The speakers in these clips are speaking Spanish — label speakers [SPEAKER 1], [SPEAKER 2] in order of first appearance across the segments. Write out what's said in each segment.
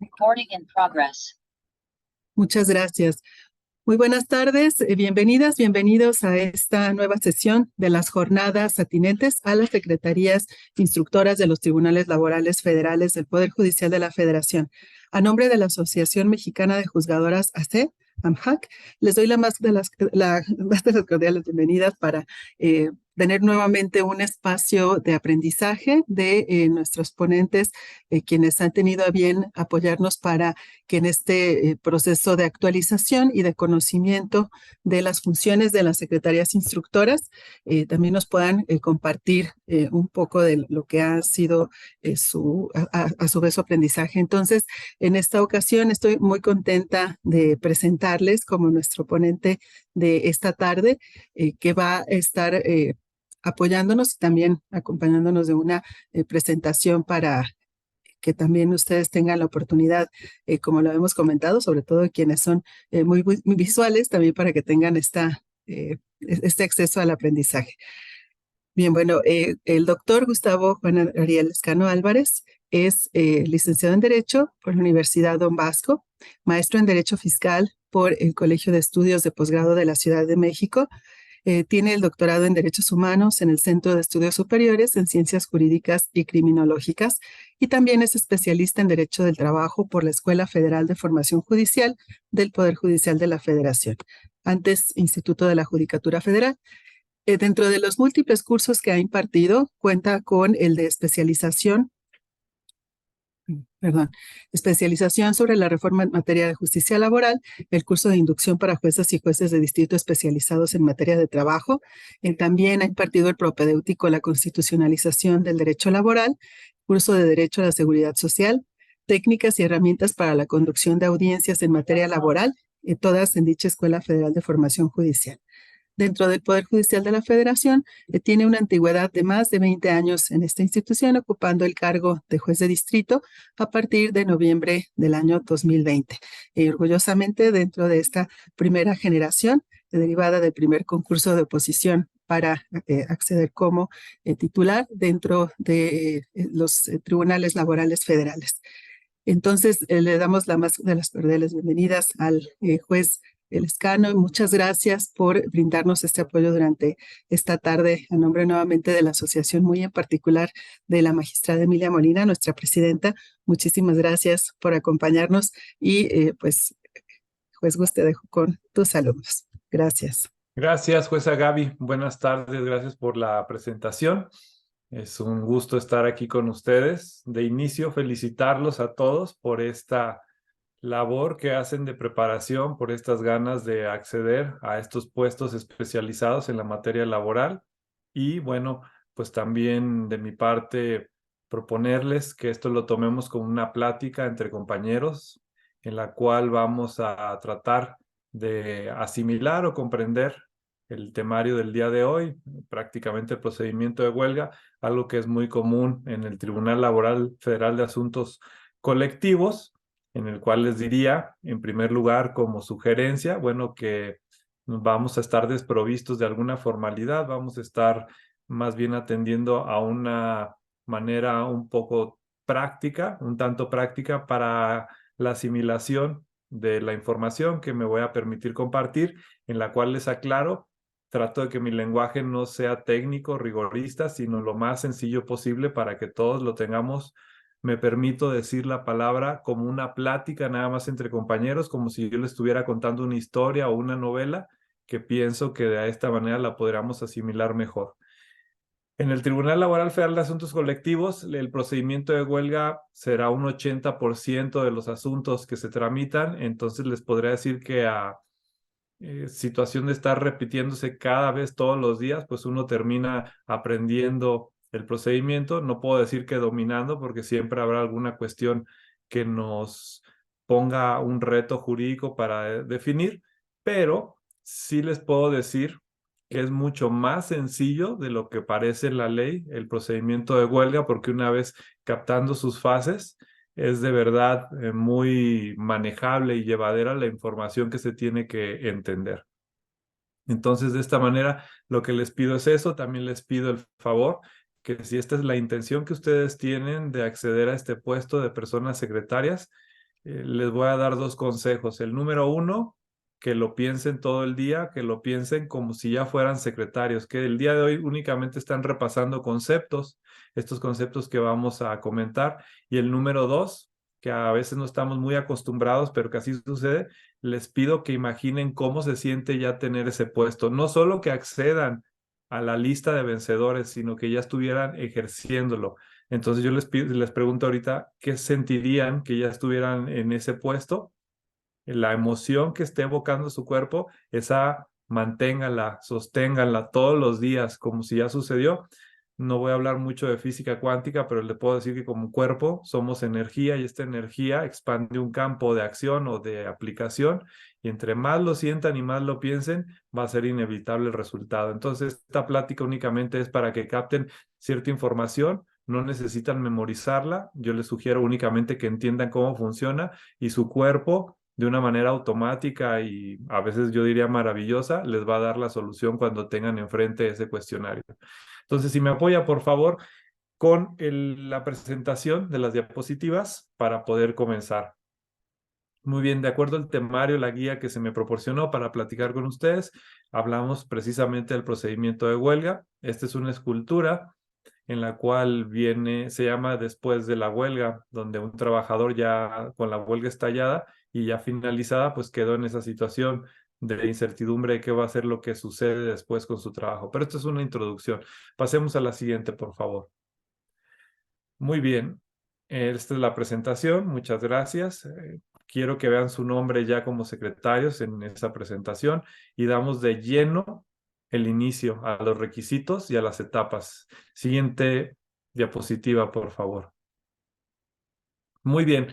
[SPEAKER 1] Recording in progress.
[SPEAKER 2] Muchas gracias. Muy buenas tardes, bienvenidas, bienvenidos a esta nueva sesión de las jornadas atinentes a las secretarías instructoras de los tribunales laborales federales del Poder Judicial de la Federación. A nombre de la Asociación Mexicana de Juzgadoras AC, AMJAC, les doy la más de las cordiales bienvenidas para tener nuevamente un espacio de aprendizaje de nuestros ponentes, quienes han tenido a bien apoyarnos para que en este proceso de actualización y de conocimiento de las funciones de las secretarías instructoras, también nos puedan compartir un poco de lo que ha sido a su vez su aprendizaje. Entonces, en esta ocasión estoy muy contenta de presentarles como nuestro ponente de esta tarde, que va a estar apoyándonos y también acompañándonos de una presentación para que también ustedes tengan la oportunidad, como lo hemos comentado, sobre todo quienes son muy visuales, también para que tengan este acceso al aprendizaje. Bien, bueno, el doctor Gustavo Juan Ariel Lescano Álvarez es licenciado en Derecho por la Universidad Don Bosco, maestro en Derecho Fiscal por el Colegio de Estudios de Posgrado de la Ciudad de México. Tiene el doctorado en Derechos Humanos en el Centro de Estudios Superiores en Ciencias Jurídicas y Criminológicas y también es especialista en Derecho del Trabajo por la Escuela Federal de Formación Judicial del Poder Judicial de la Federación, antes Instituto de la Judicatura Federal. Dentro de los múltiples cursos que ha impartido, cuenta con el de especialización sobre la reforma en materia de justicia laboral, el curso de inducción para jueces y jueces de distrito especializados en materia de trabajo. También ha impartido el propedéutico La constitucionalización del derecho laboral, curso de derecho a la seguridad social, técnicas y herramientas para la conducción de audiencias en materia laboral, todas en dicha Escuela Federal de Formación Judicial. Dentro del Poder Judicial de la Federación, tiene una antigüedad de más de 20 años en esta institución, ocupando el cargo de juez de distrito a partir de noviembre del año 2020. Orgullosamente, dentro de esta primera generación, derivada del primer concurso de oposición para acceder como titular dentro de los tribunales laborales federales. Entonces, le damos la más de las cordiales bienvenidas al juez Lescano y muchas gracias por brindarnos este apoyo durante esta tarde a nombre nuevamente de la asociación, muy en particular de la magistrada Emilia Molina, nuestra presidenta. Muchísimas gracias por acompañarnos y pues, juez Gus, te dejo con tus alumnos. Gracias.
[SPEAKER 3] Gracias, jueza Gaby. Buenas tardes, gracias por la presentación. Es un gusto estar aquí con ustedes. De inicio, felicitarlos a todos por esta labor que hacen de preparación, por estas ganas de acceder a estos puestos especializados en la materia laboral. Y bueno, pues también de mi parte proponerles que esto lo tomemos como una plática entre compañeros en la cual vamos a tratar de asimilar o comprender el temario del día de hoy, prácticamente el procedimiento de huelga, algo que es muy común en el Tribunal Laboral Federal de Asuntos Colectivos, en el cual les diría, en primer lugar, como sugerencia, bueno, que vamos a estar desprovistos de alguna formalidad, vamos a estar más bien atendiendo a una manera un poco práctica, un tanto práctica para la asimilación de la información que me voy a permitir compartir, en la cual les aclaro, trato de que mi lenguaje no sea técnico, rigorista, sino lo más sencillo posible para que todos lo tengamos. Me permito decir la palabra como una plática nada más entre compañeros, como si yo les estuviera contando una historia o una novela, que pienso que de esta manera la podríamos asimilar mejor. En el Tribunal Laboral Federal de Asuntos Colectivos, el procedimiento de huelga será un 80% de los asuntos que se tramitan, entonces les podría decir que a situación de estar repitiéndose cada vez todos los días, pues uno termina aprendiendo el procedimiento. No puedo decir que dominando, porque siempre habrá alguna cuestión que nos ponga un reto jurídico para definir, pero sí les puedo decir que es mucho más sencillo de lo que parece en la ley el procedimiento de huelga, porque una vez captando sus fases, es de verdad muy manejable y llevadera la información que se tiene que entender. Entonces, de esta manera, lo que les pido es eso. También les pido el favor que si esta es la intención que ustedes tienen de acceder a este puesto de personas secretarias, les voy a dar dos consejos. El número uno, que lo piensen todo el día, que lo piensen como si ya fueran secretarios, que el día de hoy únicamente están repasando conceptos, estos conceptos que vamos a comentar. Y el número dos, que a veces no estamos muy acostumbrados, pero que así sucede, les pido que imaginen cómo se siente ya tener ese puesto. No solo que accedan a la lista de vencedores, sino que ya estuvieran ejerciéndolo. Entonces yo les pregunto ahorita, ¿qué sentirían que ya estuvieran en ese puesto? La emoción que esté evocando su cuerpo, esa manténgala, sosténganla todos los días, como si ya sucedió. No voy a hablar mucho de física cuántica, pero le puedo decir que como cuerpo somos energía y esta energía expande un campo de acción o de aplicación y entre más lo sientan y más lo piensen, va a ser inevitable el resultado. Entonces, esta plática únicamente es para que capten cierta información, no necesitan memorizarla, yo les sugiero únicamente que entiendan cómo funciona y su cuerpo de una manera automática y a veces yo diría maravillosa, les va a dar la solución cuando tengan enfrente ese cuestionario. Entonces, si me apoya, por favor, con la presentación de las diapositivas para poder comenzar. Muy bien, de acuerdo al temario, la guía que se me proporcionó para platicar con ustedes, hablamos precisamente del procedimiento de huelga. Esta es una escultura en la cual se llama Después de la huelga, donde un trabajador ya con la huelga estallada y ya finalizada, pues quedó en esa situación de incertidumbre de qué va a ser lo que sucede después con su trabajo. Pero esto es una introducción. Pasemos a la siguiente, por favor. Muy bien. Esta es la presentación. Muchas gracias. Quiero que vean su nombre ya como secretarios en esa presentación y damos de lleno el inicio a los requisitos y a las etapas. Siguiente diapositiva, por favor. Muy bien.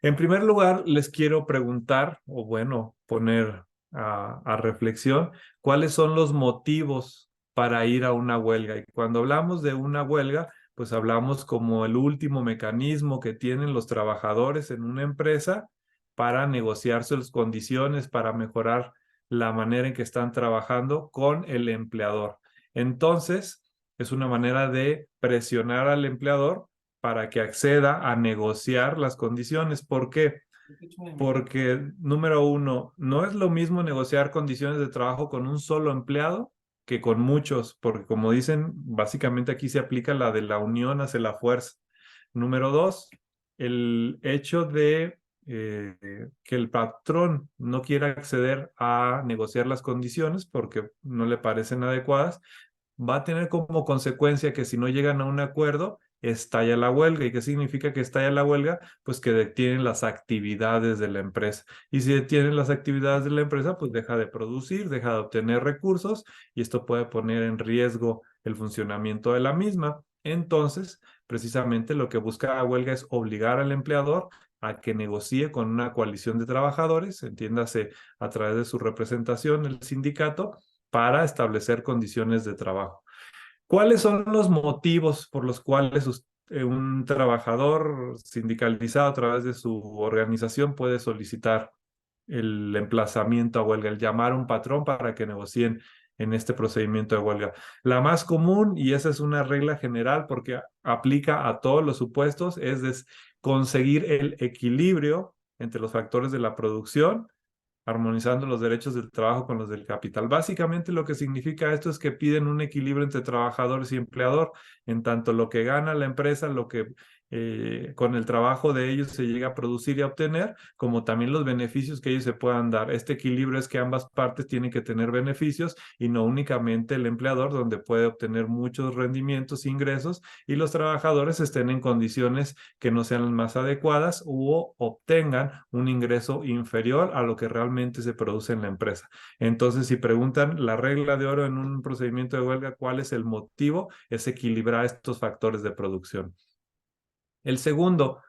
[SPEAKER 3] En primer lugar, les quiero preguntar, o bueno, poner a reflexión, cuáles son los motivos para ir a una huelga. Y cuando hablamos de una huelga, pues hablamos como el último mecanismo que tienen los trabajadores en una empresa para negociar sus condiciones, para mejorar la manera en que están trabajando con el empleador. Entonces, es una manera de presionar al empleador para que acceda a negociar las condiciones. ¿Por qué? Porque, número uno, no es lo mismo negociar condiciones de trabajo con un solo empleado que con muchos, porque como dicen, básicamente aquí se aplica la de la unión hace la fuerza. Número dos, el hecho de que el patrón no quiera acceder a negociar las condiciones porque no le parecen adecuadas, va a tener como consecuencia que si no llegan a un acuerdo, estalla la huelga. ¿Y qué significa que estalla la huelga? Pues que detienen las actividades de la empresa. Y si detienen las actividades de la empresa, pues deja de producir, deja de obtener recursos y esto puede poner en riesgo el funcionamiento de la misma. Entonces, precisamente lo que busca la huelga es obligar al empleador a que negocie con una coalición de trabajadores, entiéndase a través de su representación, el sindicato, para establecer condiciones de trabajo. ¿Cuáles son los motivos por los cuales un trabajador sindicalizado a través de su organización puede solicitar el emplazamiento a huelga, el llamar a un patrón para que negocien en este procedimiento de huelga? La más común, y esa es una regla general porque aplica a todos los supuestos, es conseguir el equilibrio entre los factores de la producción armonizando los derechos del trabajo con los del capital. Básicamente lo que significa esto es que piden un equilibrio entre trabajadores y empleador, en tanto lo que gana la empresa, lo que con el trabajo de ellos se llega a producir y a obtener, como también los beneficios que ellos se puedan dar. Este equilibrio es que ambas partes tienen que tener beneficios y no únicamente el empleador, donde puede obtener muchos rendimientos, ingresos, y los trabajadores estén en condiciones que no sean las más adecuadas o obtengan un ingreso inferior a lo que realmente se produce en la empresa. Entonces, si preguntan la regla de oro en un procedimiento de huelga, ¿cuál es el motivo? Es equilibrar estos factores de producción. El segundo,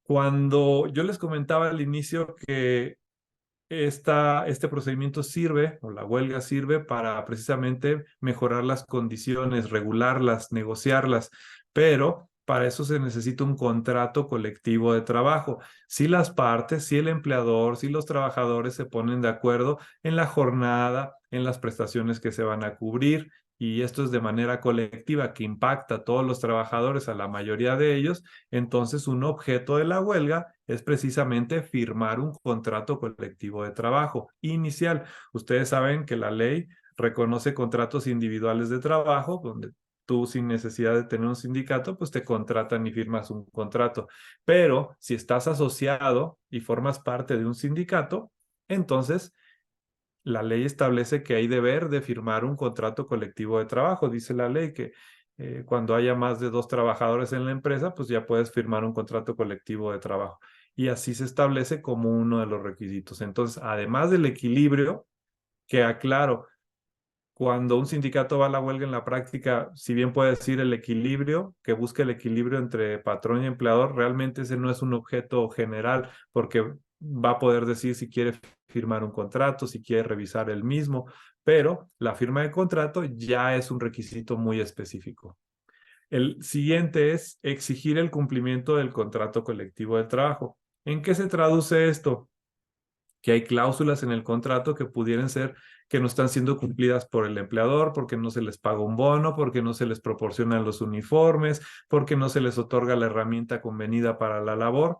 [SPEAKER 3] cuando yo les comentaba al inicio que este procedimiento sirve, o la huelga sirve para precisamente mejorar las condiciones, regularlas, negociarlas, pero para eso se necesita un contrato colectivo de trabajo. Si las partes, si el empleador, si los trabajadores se ponen de acuerdo en la jornada, en las prestaciones que se van a cubrir, y esto es de manera colectiva que impacta a todos los trabajadores, a la mayoría de ellos, entonces un objeto de la huelga es precisamente firmar un contrato colectivo de trabajo inicial. Ustedes saben que la ley reconoce contratos individuales de trabajo, donde tú sin necesidad de tener un sindicato, pues te contratan y firmas un contrato. Pero si estás asociado y formas parte de un sindicato, entonces la ley establece que hay deber de firmar un contrato colectivo de trabajo. Dice la ley que cuando haya más de 2 trabajadores en la empresa, pues ya puedes firmar un contrato colectivo de trabajo. Y así se establece como uno de los requisitos. Entonces, además del equilibrio, que aclaro, cuando un sindicato va a la huelga en la práctica, si bien puede decir el equilibrio, que busca el equilibrio entre patrón y empleador, realmente ese no es un objeto general, porque va a poder decir si quiere firmar un contrato, si quiere revisar el mismo, pero la firma de contrato ya es un requisito muy específico. El siguiente es exigir el cumplimiento del contrato colectivo de trabajo. ¿En qué se traduce esto? Que hay cláusulas en el contrato que pudieran ser que no están siendo cumplidas por el empleador, porque no se les paga un bono, porque no se les proporcionan los uniformes, porque no se les otorga la herramienta convenida para la labor.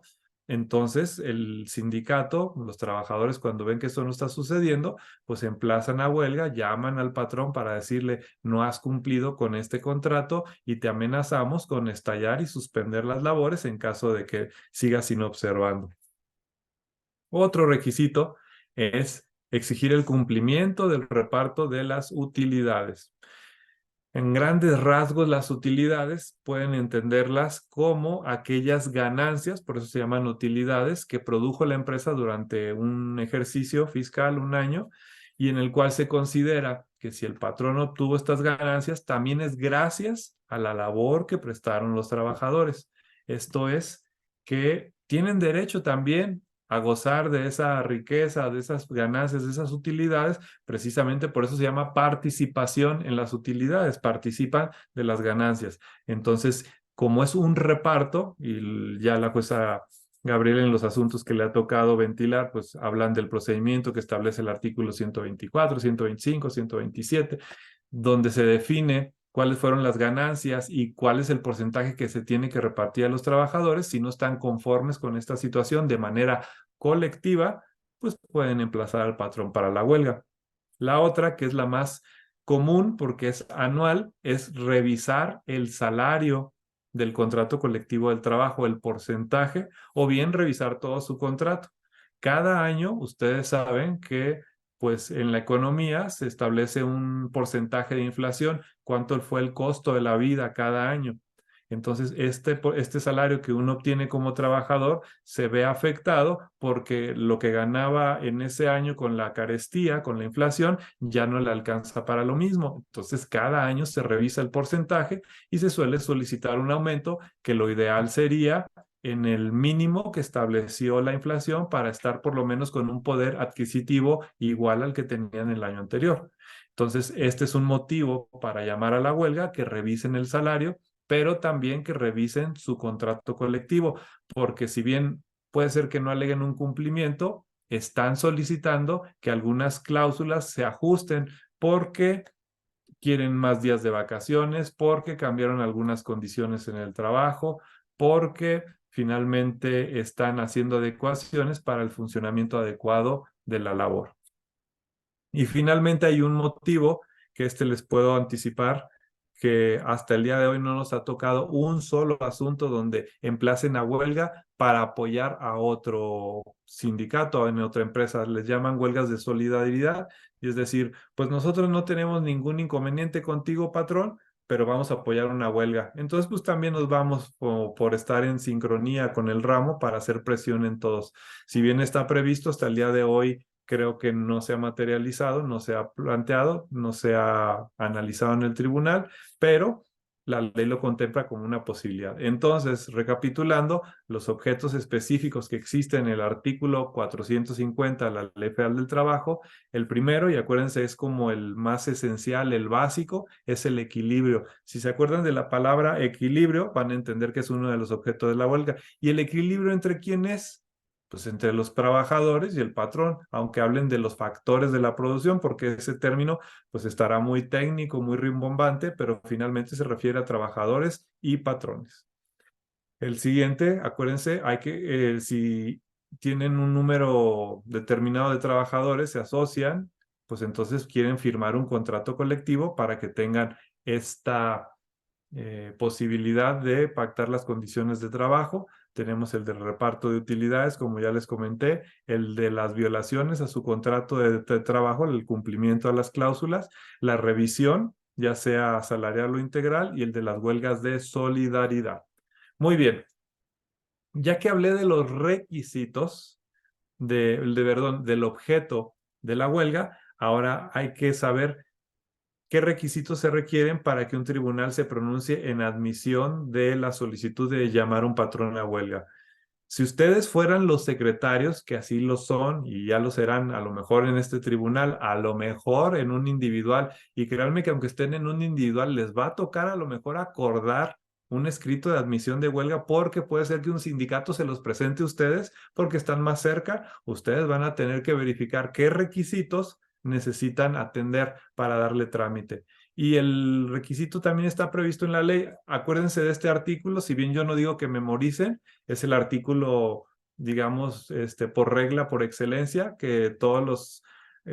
[SPEAKER 3] Entonces, el sindicato, los trabajadores, cuando ven que esto no está sucediendo, pues se emplazan a huelga, llaman al patrón para decirle, no has cumplido con este contrato y te amenazamos con estallar y suspender las labores en caso de que sigas sin observando. Otro requisito es exigir el cumplimiento del reparto de las utilidades. En grandes rasgos, las utilidades pueden entenderlas como aquellas ganancias, por eso se llaman utilidades, que produjo la empresa durante un ejercicio fiscal, un año, y en el cual se considera que si el patrón obtuvo estas ganancias, también es gracias a la labor que prestaron los trabajadores. Esto es, que tienen derecho también a gozar de esa riqueza, de esas ganancias, de esas utilidades, precisamente por eso se llama participación en las utilidades, participan de las ganancias. Entonces, como es un reparto, y ya la jueza Gabriel en los asuntos que le ha tocado ventilar, pues hablan del procedimiento que establece el artículo 124, 125, 127, donde se define cuáles fueron las ganancias y cuál es el porcentaje que se tiene que repartir a los trabajadores. Si no están conformes con esta situación de manera colectiva, pues pueden emplazar al patrón para la huelga. La otra, que es la más común porque es anual, es revisar el salario del contrato colectivo del trabajo, el porcentaje, o bien revisar todo su contrato. Cada año, ustedes saben que pues en la economía se establece un porcentaje de inflación, cuánto fue el costo de la vida cada año. Entonces, este salario que uno obtiene como trabajador se ve afectado porque lo que ganaba en ese año con la carestía, con la inflación, ya no le alcanza para lo mismo. Entonces, cada año se revisa el porcentaje y se suele solicitar un aumento, que lo ideal sería en el mínimo que estableció la inflación para estar por lo menos con un poder adquisitivo igual al que tenían el año anterior. Entonces, este es un motivo para llamar a la huelga, que revisen el salario, pero también que revisen su contrato colectivo, porque si bien puede ser que no aleguen un cumplimiento, están solicitando que algunas cláusulas se ajusten porque quieren más días de vacaciones, porque cambiaron algunas condiciones en el trabajo, porque finalmente están haciendo adecuaciones para el funcionamiento adecuado de la labor. Y finalmente hay un motivo que les puedo anticipar, que hasta el día de hoy no nos ha tocado un solo asunto donde emplacen a huelga para apoyar a otro sindicato en otra empresa. Les llaman huelgas de solidaridad, y es decir, pues nosotros no tenemos ningún inconveniente contigo, patrón, pero vamos a apoyar una huelga. Entonces, pues también nos vamos por estar en sincronía con el ramo para hacer presión en todos. Si bien está previsto hasta el día de hoy, creo que no se ha materializado, no se ha planteado, no se ha analizado en el tribunal, pero la ley lo contempla como una posibilidad. Entonces, recapitulando, los objetos específicos que existen en el artículo 450 de la Ley Federal del Trabajo, el primero, y acuérdense, es como el más esencial, el básico, es el equilibrio. Si se acuerdan de la palabra equilibrio, van a entender que es uno de los objetos de la huelga. ¿Y el equilibrio entre quién es? Pues entre los trabajadores y el patrón, aunque hablen de los factores de la producción, porque ese término pues estará muy técnico, muy rimbombante, pero finalmente se refiere a trabajadores y patrones. El siguiente, acuérdense, si tienen un número determinado de trabajadores, se asocian, pues entonces quieren firmar un contrato colectivo para que tengan esta posibilidad de pactar las condiciones de trabajo. Tenemos el del reparto de utilidades, como ya les comenté, el de las violaciones a su contrato de trabajo, el cumplimiento a las cláusulas, la revisión, ya sea salarial o integral, y el de las huelgas de solidaridad. Muy bien, ya que hablé de los requisitos del objeto de la huelga, ahora hay que saber qué requisitos se requieren para que un tribunal se pronuncie en admisión de la solicitud de llamar a un patrón a huelga. Si ustedes fueran los secretarios, que así lo son y ya lo serán a lo mejor en este tribunal, a lo mejor en un individual, y créanme que aunque estén en un individual, les va a tocar a lo mejor acordar un escrito de admisión de huelga porque puede ser que un sindicato se los presente a ustedes porque están más cerca. Ustedes van a tener que verificar qué requisitos necesitan atender para darle trámite. Y el requisito también está previsto en la ley. Acuérdense de este artículo, si bien yo no digo que memoricen, es el artículo, digamos, por regla, por excelencia, que todos los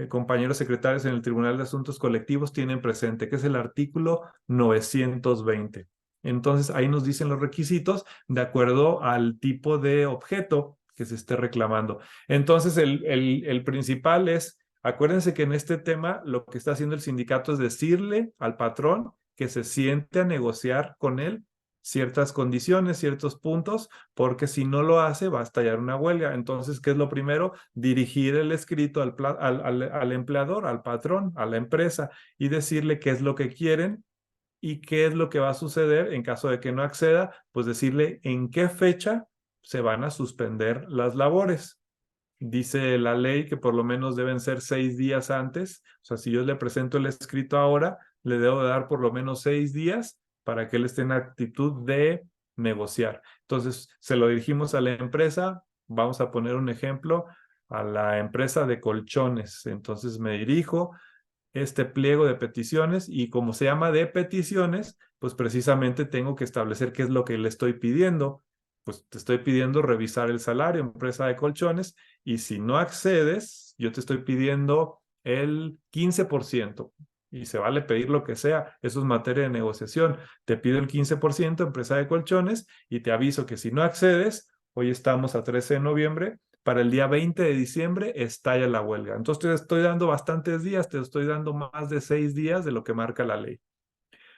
[SPEAKER 3] compañeros secretarios en el Tribunal de Asuntos Colectivos tienen presente, que es el artículo 920. Entonces, ahí nos dicen los requisitos de acuerdo al tipo de objeto que se esté reclamando. Entonces, el principal es, acuérdense que en este tema lo que está haciendo el sindicato es decirle al patrón que se siente a negociar con él ciertas condiciones, ciertos puntos, porque si no lo hace va a estallar una huelga. Entonces, ¿qué es lo primero? Dirigir el escrito al empleador, al patrón, a la empresa y decirle qué es lo que quieren y qué es lo que va a suceder en caso de que no acceda, pues decirle en qué fecha se van a suspender las labores. Dice la ley que por lo menos deben ser 6 días antes. O sea, si yo le presento el escrito ahora, le debo de dar por lo menos 6 días para que él esté en actitud de negociar. Entonces, se lo dirigimos a la empresa. Vamos a poner un ejemplo a la empresa de colchones. Entonces me dirijo este pliego de peticiones y como se llama de peticiones, pues precisamente tengo que establecer qué es lo que le estoy pidiendo. Pues te estoy pidiendo revisar el salario, empresa de colchones, y si no accedes, yo te estoy pidiendo el 15%. Y se vale pedir lo que sea, eso es materia de negociación. Te pido el 15%, empresa de colchones, y te aviso que si no accedes, hoy estamos a 13 de noviembre, para el día 20 de diciembre estalla la huelga. Entonces te estoy dando bastantes días, te estoy dando más de 6 días de lo que marca la ley.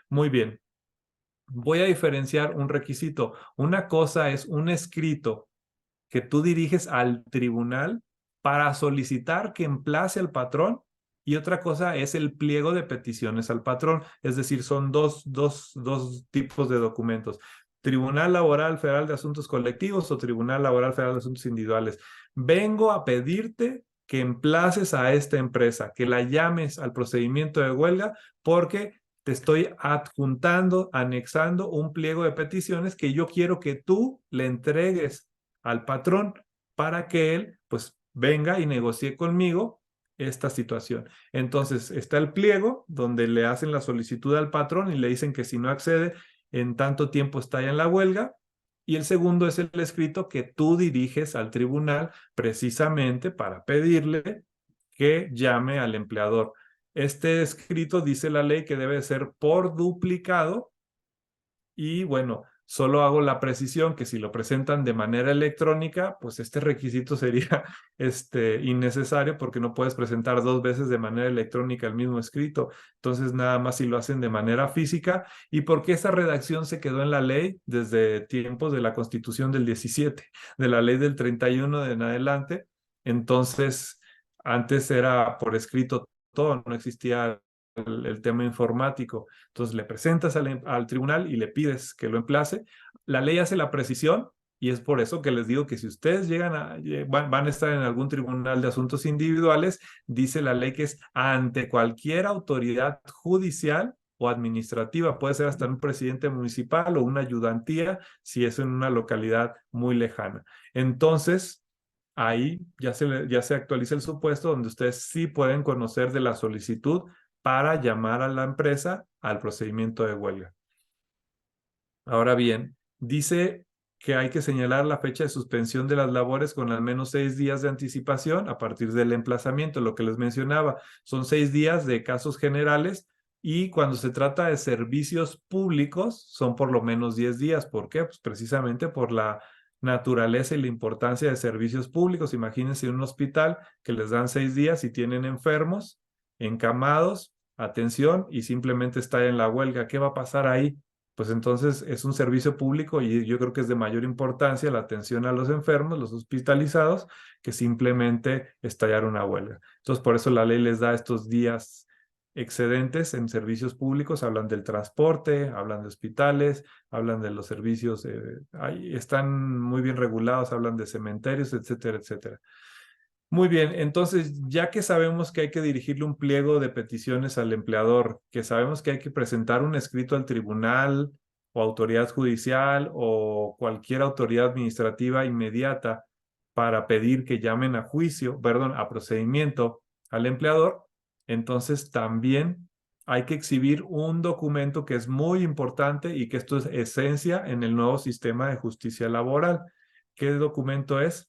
[SPEAKER 3] Muy bien. Voy a diferenciar un requisito. Una cosa es un escrito que tú diriges al tribunal para solicitar que emplace al patrón y otra cosa es el pliego de peticiones al patrón. Es decir, son dos tipos de documentos. Tribunal Laboral Federal de Asuntos Colectivos o Tribunal Laboral Federal de Asuntos Individuales. Vengo a pedirte que emplaces a esta empresa, que la llames al procedimiento de huelga porque te estoy adjuntando, anexando un pliego de peticiones que yo quiero que tú le entregues al patrón para que él pues venga y negocie conmigo esta situación. Entonces está el pliego donde le hacen la solicitud al patrón y le dicen que si no accede en tanto tiempo está ya en la huelga. Y el segundo es el escrito que tú diriges al tribunal precisamente para pedirle que llame al empleador. Este escrito dice la ley que debe ser por duplicado y bueno, solo hago la precisión que si lo presentan de manera electrónica, pues este requisito sería innecesario porque no puedes presentar 2 veces de manera electrónica el mismo escrito. Entonces, nada más si lo hacen de manera física y porque esa redacción se quedó en la ley desde tiempos de la Constitución del 17, de la ley del 31 en adelante. Entonces, antes era por escrito todo, no existía el tema informático. Entonces le presentas al tribunal y le pides que lo emplace. La ley hace la precisión y es por eso que les digo que si ustedes van a estar en algún tribunal de asuntos individuales, dice la ley que es ante cualquier autoridad judicial o administrativa, puede ser hasta un presidente municipal o una ayudantía si es en una localidad muy lejana. Entonces, ahí ya se actualiza el supuesto donde ustedes sí pueden conocer de la solicitud para llamar a la empresa al procedimiento de huelga. Ahora bien, dice que hay que señalar la fecha de suspensión de las labores con al menos 6 días de anticipación a partir del emplazamiento. Lo que les mencionaba, son 6 días de casos generales y cuando se trata de servicios públicos son por lo menos 10 días. ¿Por qué? Pues precisamente por la naturaleza y la importancia de servicios públicos. Imagínense un hospital que les dan 6 días y tienen enfermos, encamados, atención y simplemente está en la huelga. ¿Qué va a pasar ahí? Pues entonces es un servicio público y yo creo que es de mayor importancia la atención a los enfermos, los hospitalizados, que simplemente estallar una huelga. Entonces, por eso la ley les da estos días excedentes en servicios públicos, hablan del transporte, hablan de hospitales, hablan de los servicios, ahí están muy bien regulados, hablan de cementerios, etcétera, etcétera. Muy bien, entonces ya que sabemos que hay que dirigirle un pliego de peticiones al empleador, que sabemos que hay que presentar un escrito al tribunal o autoridad judicial o cualquier autoridad administrativa inmediata para pedir que llamen a juicio, perdón, a procedimiento al empleador, entonces también hay que exhibir un documento que es muy importante y que esto es esencia en el nuevo sistema de justicia laboral. ¿Qué documento es?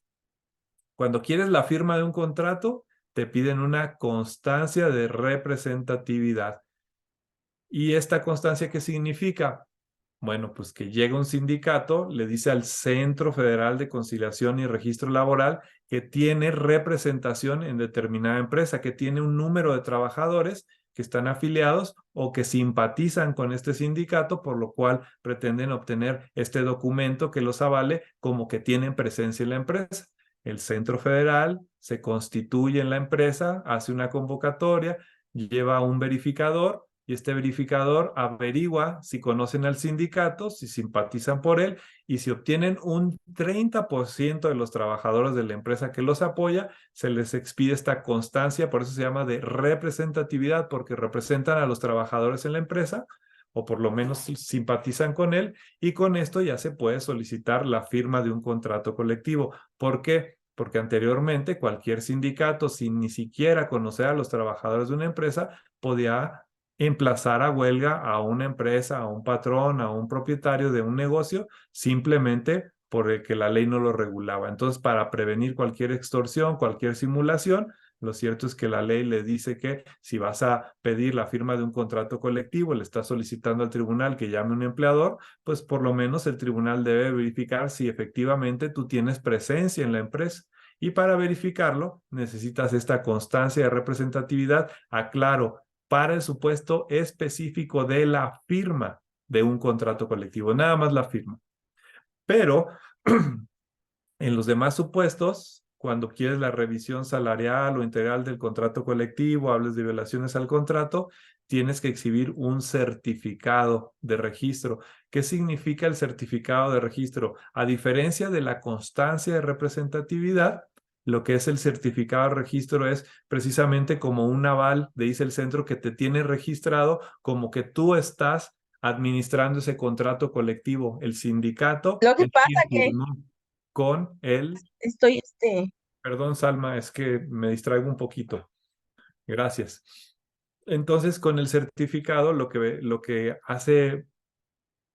[SPEAKER 3] Cuando quieres la firma de un contrato, te piden una constancia de representatividad. ¿Y esta constancia qué significa? Bueno, pues que llega un sindicato, le dice al Centro Federal de Conciliación y Registro Laboral que tiene representación en determinada empresa, que tiene un número de trabajadores que están afiliados o que simpatizan con este sindicato, por lo cual pretenden obtener este documento que los avale como que tienen presencia en la empresa. El Centro Federal se constituye en la empresa, hace una convocatoria, lleva un verificador y este verificador averigua si conocen al sindicato, si simpatizan por él y si obtienen un 30% de los trabajadores de la empresa que los apoya, se les expide esta constancia, por eso se llama de representatividad, porque representan a los trabajadores en la empresa o por lo menos simpatizan con él y con esto ya se puede solicitar la firma de un contrato colectivo. ¿Por qué? Porque anteriormente cualquier sindicato, sin ni siquiera conocer a los trabajadores de una empresa, podía emplazar a huelga a una empresa, a un patrón, a un propietario de un negocio, simplemente porque la ley no lo regulaba. Entonces, para prevenir cualquier extorsión, cualquier simulación, lo cierto es que la ley le dice que si vas a pedir la firma de un contrato colectivo, le estás solicitando al tribunal que llame a un empleador, pues por lo menos el tribunal debe verificar si efectivamente tú tienes presencia en la empresa. Y para verificarlo, necesitas esta constancia de representatividad. Aclaro, para el supuesto específico de la firma de un contrato colectivo, nada más la firma. Pero en los demás supuestos, cuando quieres la revisión salarial o integral del contrato colectivo, hables de violaciones al contrato, tienes que exhibir un certificado de registro. ¿Qué significa el certificado de registro? A diferencia de la constancia de representatividad, lo que es el certificado de registro es precisamente como un aval, dice el centro, que te tiene registrado como que tú estás administrando ese contrato colectivo. El sindicato
[SPEAKER 1] Lo que
[SPEAKER 3] es
[SPEAKER 1] pasa
[SPEAKER 3] quien
[SPEAKER 1] que
[SPEAKER 3] firmó con el,
[SPEAKER 1] estoy,
[SPEAKER 3] perdón, Salma, es que me distraigo un poquito. Gracias. Entonces, con el certificado, lo que hace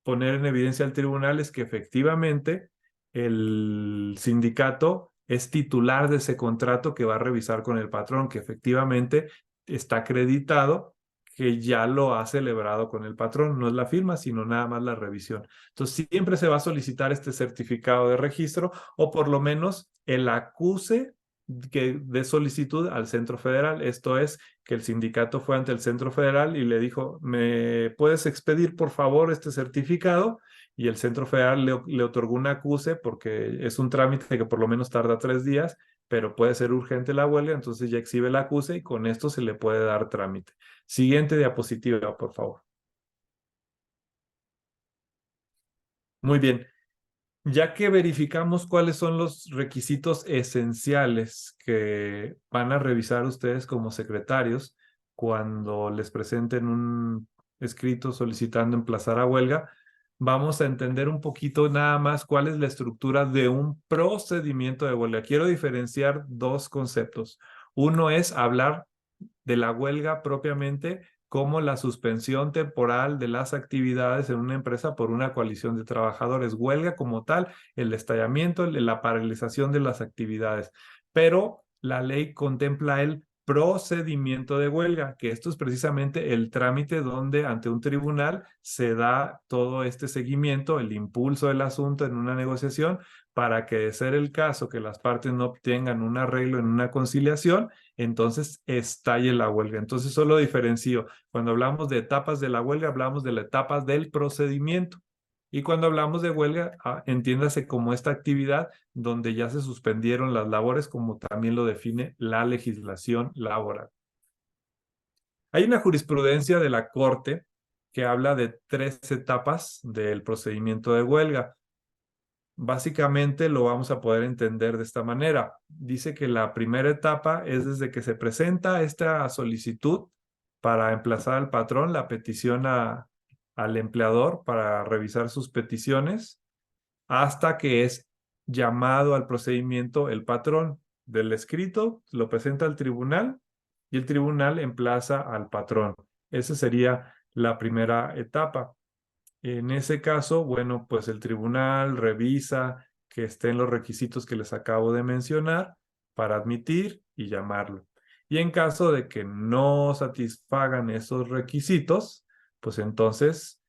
[SPEAKER 3] poner en evidencia al tribunal es que efectivamente el sindicato es titular de ese contrato que va a revisar con el patrón, que efectivamente está acreditado, que ya lo ha celebrado con el patrón. No es la firma, sino nada más la revisión. Entonces, siempre se va a solicitar este certificado de registro o por lo menos el acuse de solicitud al Centro Federal. Esto es que el sindicato fue ante el Centro Federal y le dijo, ¿me puedes expedir por favor este certificado? Y el Centro Federal le otorgó un acuse porque es un trámite que por lo menos tarda 3 días, pero puede ser urgente la huelga, entonces ya exhibe el acuse y con esto se le puede dar trámite. Siguiente diapositiva, por favor. Muy bien. Ya que verificamos cuáles son los requisitos esenciales que van a revisar ustedes como secretarios cuando les presenten un escrito solicitando emplazar a huelga, vamos a entender un poquito nada más cuál es la estructura de un procedimiento de huelga. Quiero diferenciar dos conceptos. Uno es hablar de la huelga propiamente como la suspensión temporal de las actividades en una empresa por una coalición de trabajadores. Huelga como tal, el estallamiento, la paralización de las actividades. Pero la ley contempla el procedimiento de huelga, que esto es precisamente el trámite donde ante un tribunal se da todo este seguimiento, el impulso del asunto en una negociación para que, de ser el caso que las partes no obtengan un arreglo en una conciliación, entonces estalle la huelga. Entonces solo diferencio, cuando hablamos de etapas de la huelga, hablamos de las etapas del procedimiento. Y cuando hablamos de huelga, entiéndase como esta actividad donde ya se suspendieron las labores, como también lo define la legislación laboral. Hay una jurisprudencia de la Corte que habla de 3 etapas del procedimiento de huelga. Básicamente lo vamos a poder entender de esta manera. Dice que la primera etapa es desde que se presenta esta solicitud para emplazar al patrón, la petición al empleador para revisar sus peticiones, hasta que es llamado al procedimiento el patrón del escrito, lo presenta al tribunal y el tribunal emplaza al patrón. Esa sería la primera etapa. En ese caso, bueno, pues el tribunal revisa que estén los requisitos que les acabo de mencionar para admitir y llamarlo. Y en caso de que no satisfagan esos requisitos, pues entonces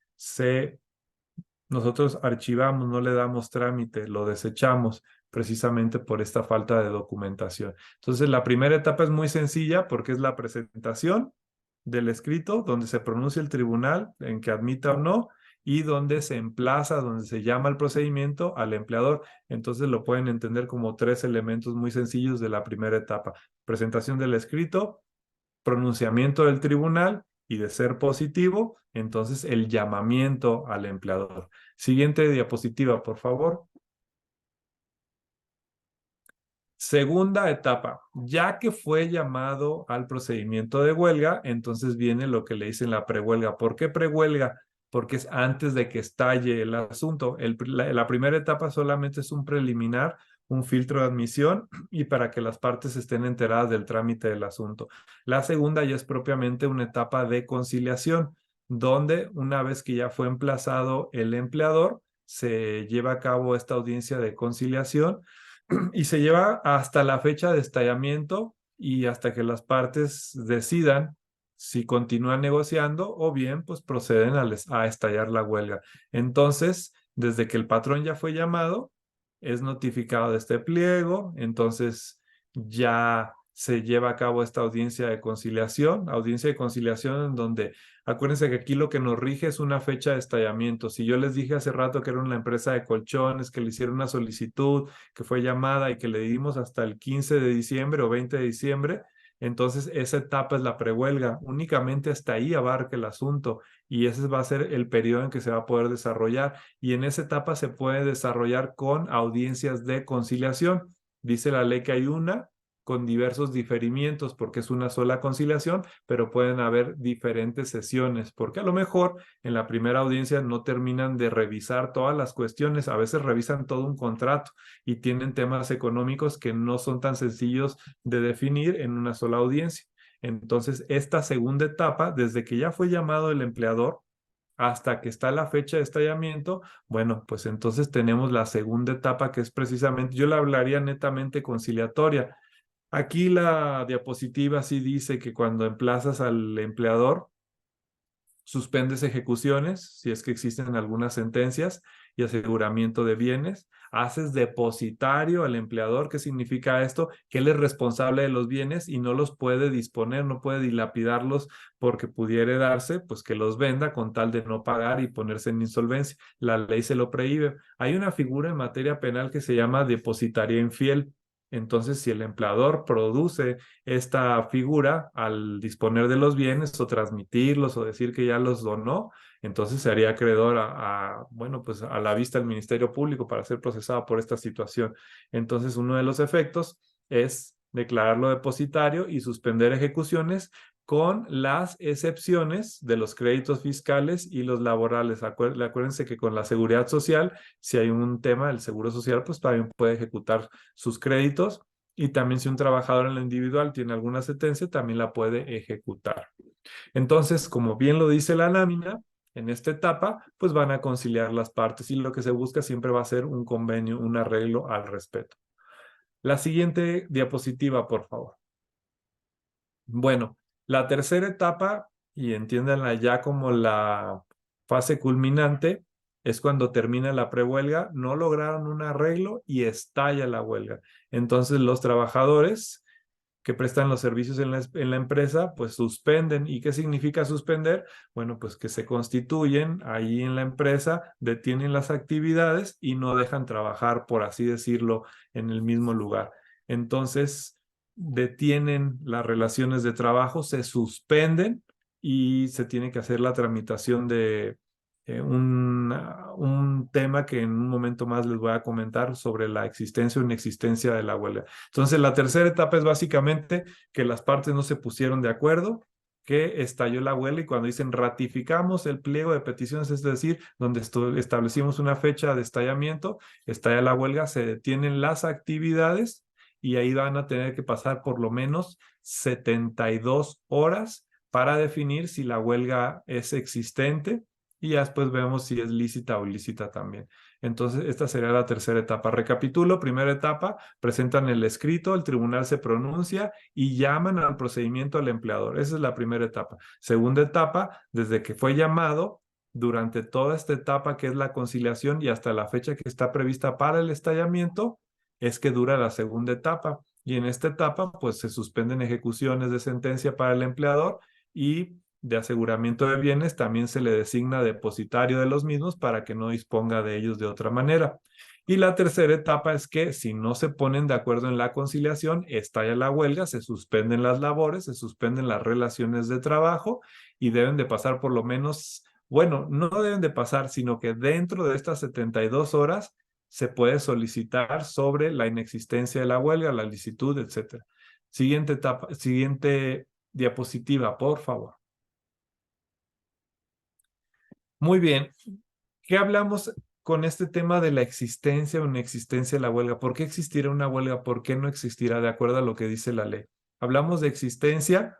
[SPEAKER 3] nosotros archivamos, no le damos trámite, lo desechamos precisamente por esta falta de documentación. Entonces, la primera etapa es muy sencilla porque es la presentación del escrito, donde se pronuncia el tribunal en que admita o no, y donde se emplaza, donde se llama el procedimiento al empleador. Entonces lo pueden entender como 3 elementos muy sencillos de la primera etapa. Presentación del escrito, pronunciamiento del tribunal y, de ser positivo, entonces el llamamiento al empleador. Siguiente diapositiva, por favor. Segunda etapa, ya que fue llamado al procedimiento de huelga, entonces viene lo que le dicen la prehuelga. ¿Por qué prehuelga? Porque es antes de que estalle el asunto. La primera etapa solamente es un preliminar, un filtro de admisión y para que las partes estén enteradas del trámite del asunto. La segunda ya es propiamente una etapa de conciliación, donde una vez que ya fue emplazado el empleador, se lleva a cabo esta audiencia de conciliación y se lleva hasta la fecha de estallamiento y hasta que las partes decidan si continúan negociando o bien pues proceden a estallar la huelga. Entonces, desde que el patrón ya fue llamado, es notificado de este pliego, entonces ya se lleva a cabo esta audiencia de conciliación en donde, acuérdense que aquí lo que nos rige es una fecha de estallamiento. Si yo les dije hace rato que era una empresa de colchones, que le hicieron una solicitud, que fue llamada y que le dimos hasta el 15 de diciembre o 20 de diciembre, entonces esa etapa es la prehuelga. Únicamente hasta ahí abarca el asunto y ese va a ser el periodo en que se va a poder desarrollar. Y en esa etapa se puede desarrollar con audiencias de conciliación. Dice la ley que hay una con diversos diferimientos porque es una sola conciliación, pero pueden haber diferentes sesiones, porque a lo mejor en la primera audiencia no terminan de revisar todas las cuestiones, a veces revisan todo un contrato y tienen temas económicos que no son tan sencillos de definir en una sola audiencia. Entonces, esta segunda etapa, desde que ya fue llamado el empleador, hasta que está la fecha de estallamiento, bueno, pues entonces tenemos la segunda etapa que es precisamente, yo la hablaría netamente conciliatoria. Aquí la diapositiva sí dice que cuando emplazas al empleador, suspendes ejecuciones, si es que existen algunas sentencias, y aseguramiento de bienes. Haces depositario al empleador. ¿Qué significa esto? Que él es responsable de los bienes y no los puede disponer, no puede dilapidarlos porque pudiera darse, pues que los venda con tal de no pagar y ponerse en insolvencia. La ley se lo prohíbe. Hay una figura en materia penal que se llama depositaria infiel. Entonces, si el empleador produce esta figura al disponer de los bienes o transmitirlos o decir que ya los donó, entonces se haría acreedor bueno, pues a la vista del Ministerio Público para ser procesado por esta situación. Entonces, uno de los efectos es declararlo depositario y suspender ejecuciones con las excepciones de los créditos fiscales y los laborales. Acuérdense que con la seguridad social, si hay un tema del seguro social, pues también puede ejecutar sus créditos, y también si un trabajador en la individual tiene alguna sentencia, también la puede ejecutar. Entonces, como bien lo dice la lámina, en esta etapa, pues van a conciliar las partes y lo que se busca siempre va a ser un convenio, un arreglo al respecto. La siguiente diapositiva, por favor. Bueno, la tercera etapa, y entiéndanla ya como la fase culminante, es cuando termina la prehuelga, no lograron un arreglo y estalla la huelga. Entonces los trabajadores que prestan los servicios en la empresa, pues suspenden. ¿Y qué significa suspender? Bueno, pues que se constituyen ahí en la empresa, detienen las actividades y no dejan trabajar, por así decirlo, en el mismo lugar. Entonces, detienen las relaciones de trabajo, se suspenden y se tiene que hacer la tramitación de un tema que en un momento más les voy a comentar sobre la existencia o inexistencia de la huelga. Entonces, la tercera etapa es básicamente que las partes no se pusieron de acuerdo, que estalló la huelga, y cuando dicen ratificamos el pliego de peticiones, es decir, donde establecimos una fecha de estallamiento, estalla la huelga, se detienen las actividades y ahí van a tener que pasar por lo menos 72 horas para definir si la huelga es existente, y ya después vemos si es lícita o ilícita también. Entonces, esta sería la tercera etapa. Recapitulo: primera etapa, presentan el escrito, el tribunal se pronuncia y llaman al procedimiento al empleador. Esa es la primera etapa. Segunda etapa, desde que fue llamado, durante toda esta etapa que es la conciliación y hasta la fecha que está prevista para el estallamiento, es que dura la segunda etapa. Y en esta etapa, pues se suspenden ejecuciones de sentencia para el empleador, y de aseguramiento de bienes también se le designa depositario de los mismos para que no disponga de ellos de otra manera. Y la tercera etapa es que si no se ponen de acuerdo en la conciliación, estalla la huelga, se suspenden las labores, se suspenden las relaciones de trabajo, y deben de pasar por lo menos, bueno, no deben de pasar, sino que dentro de estas 72 horas se puede solicitar sobre la inexistencia de la huelga, la licitud, etc. Siguiente etapa, siguiente diapositiva, por favor. Muy bien. ¿Qué hablamos con este tema de la existencia o inexistencia de la huelga? ¿Por qué existirá una huelga? ¿Por qué no existirá de acuerdo a lo que dice la ley? Hablamos de existencia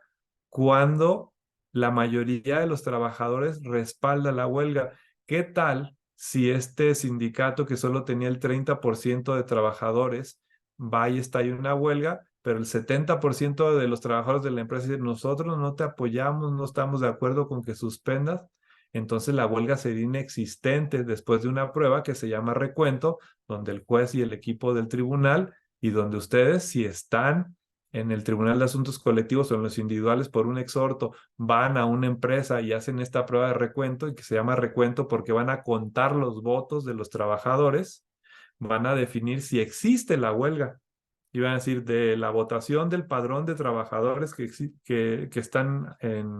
[SPEAKER 3] cuando la mayoría de los trabajadores respalda la huelga. ¿Qué tal si este sindicato, que solo tenía el 30% de trabajadores, va y está ahí una huelga, pero el 70% de los trabajadores de la empresa dicen: nosotros no te apoyamos, no estamos de acuerdo con que suspendas? Entonces la huelga sería inexistente después de una prueba que se llama recuento, donde el juez y el equipo del tribunal, y donde ustedes, si están en el Tribunal de Asuntos Colectivos o en los individuales por un exhorto, van a una empresa y hacen esta prueba de recuento, y que se llama recuento porque van a contar los votos de los trabajadores, van a definir si existe la huelga. Y van a decir: de la votación del padrón de trabajadores que están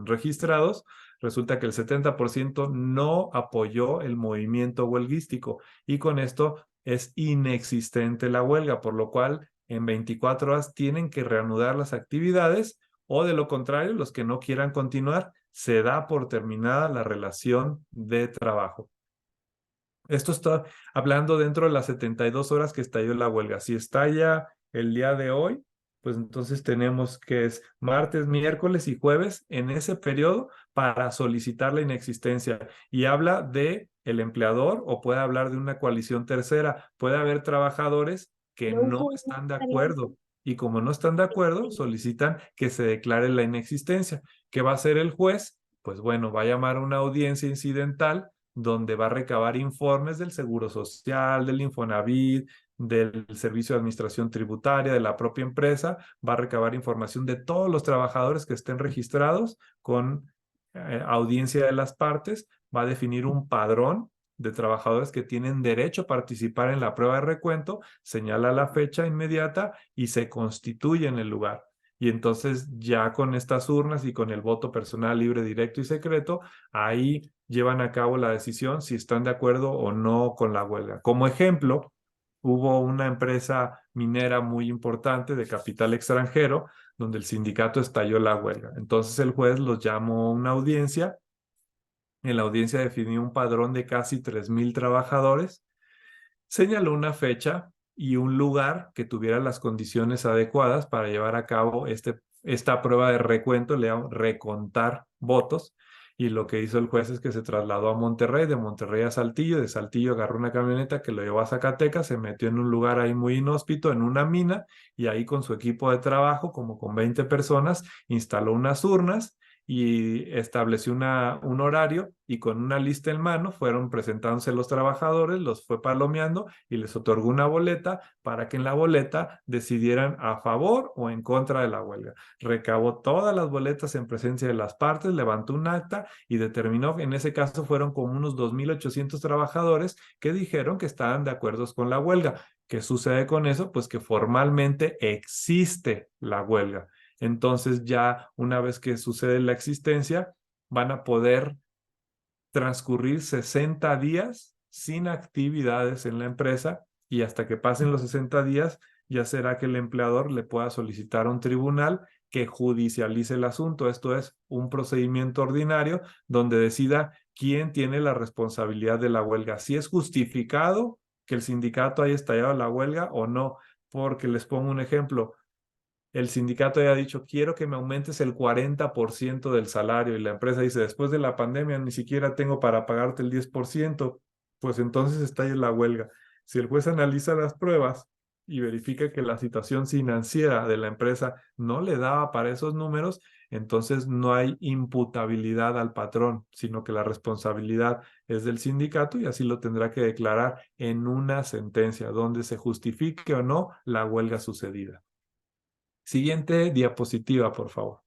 [SPEAKER 3] registrados, resulta que el 70% no apoyó el movimiento huelguístico, y con esto es inexistente la huelga, por lo cual en 24 horas tienen que reanudar las actividades, o de lo contrario, los que no quieran continuar, se da por terminada la relación de trabajo. Esto está hablando dentro de las 72 horas que estalló la huelga. Si estalla el día de hoy, pues entonces tenemos que es martes, miércoles y jueves en ese periodo para solicitar la inexistencia. Y habla de el empleador, o puede hablar de una coalición tercera. Puede haber trabajadores que no están de acuerdo, y como no están de acuerdo, solicitan que se declare la inexistencia. ¿Qué va a hacer el juez? Pues bueno, va a llamar a una audiencia incidental donde va a recabar informes del Seguro Social, del Infonavit, del Servicio de Administración Tributaria, de la propia empresa. Va a recabar información de todos los trabajadores que estén registrados con audiencia de las partes. Va a definir un padrón de trabajadores que tienen derecho a participar en la prueba de recuento, señala la fecha inmediata y se constituye en el lugar. Y entonces ya con estas urnas y con el voto personal, libre, directo y secreto, ahí llevan a cabo la decisión si están de acuerdo o no con la huelga. Como ejemplo, hubo una empresa minera muy importante de capital extranjero donde el sindicato estalló la huelga. Entonces el juez los llamó a una audiencia. En la audiencia definió un padrón de casi 3,000 trabajadores, señaló una fecha y un lugar que tuviera las condiciones adecuadas para llevar a cabo esta prueba de recuento, le llaman recontar votos. Y lo que hizo el juez es que se trasladó a Monterrey, de Monterrey a Saltillo, de Saltillo agarró una camioneta que lo llevó a Zacatecas, se metió en un lugar ahí muy inhóspito, en una mina, y ahí con su equipo de trabajo, como con 20 personas, instaló unas urnas y estableció un horario, y con una lista en mano fueron presentándose los trabajadores, los fue palomeando y les otorgó una boleta para que en la boleta decidieran a favor o en contra de la huelga. Recabó todas las boletas en presencia de las partes, levantó un acta y determinó que en ese caso fueron como unos 2,800 trabajadores que dijeron que estaban de acuerdo con la huelga. ¿Qué sucede con eso? Pues que formalmente existe la huelga. Entonces ya una vez que sucede la existencia, van a poder transcurrir 60 días sin actividades en la empresa, y hasta que pasen los 60 días ya será que el empleador le pueda solicitar a un tribunal que judicialice el asunto. Esto es un procedimiento ordinario donde decida quién tiene la responsabilidad de la huelga, si es justificado que el sindicato haya estallado la huelga o no. Porque les pongo un ejemplo: el sindicato ya ha dicho, quiero que me aumentes el 40% del salario, y la empresa dice, después de la pandemia ni siquiera tengo para pagarte el 10%, pues entonces está ahí la huelga. Si el juez analiza las pruebas y verifica que la situación financiera de la empresa no le daba para esos números, entonces no hay imputabilidad al patrón, sino que la responsabilidad es del sindicato, y así lo tendrá que declarar en una sentencia donde se justifique o no la huelga sucedida. Siguiente diapositiva, por favor.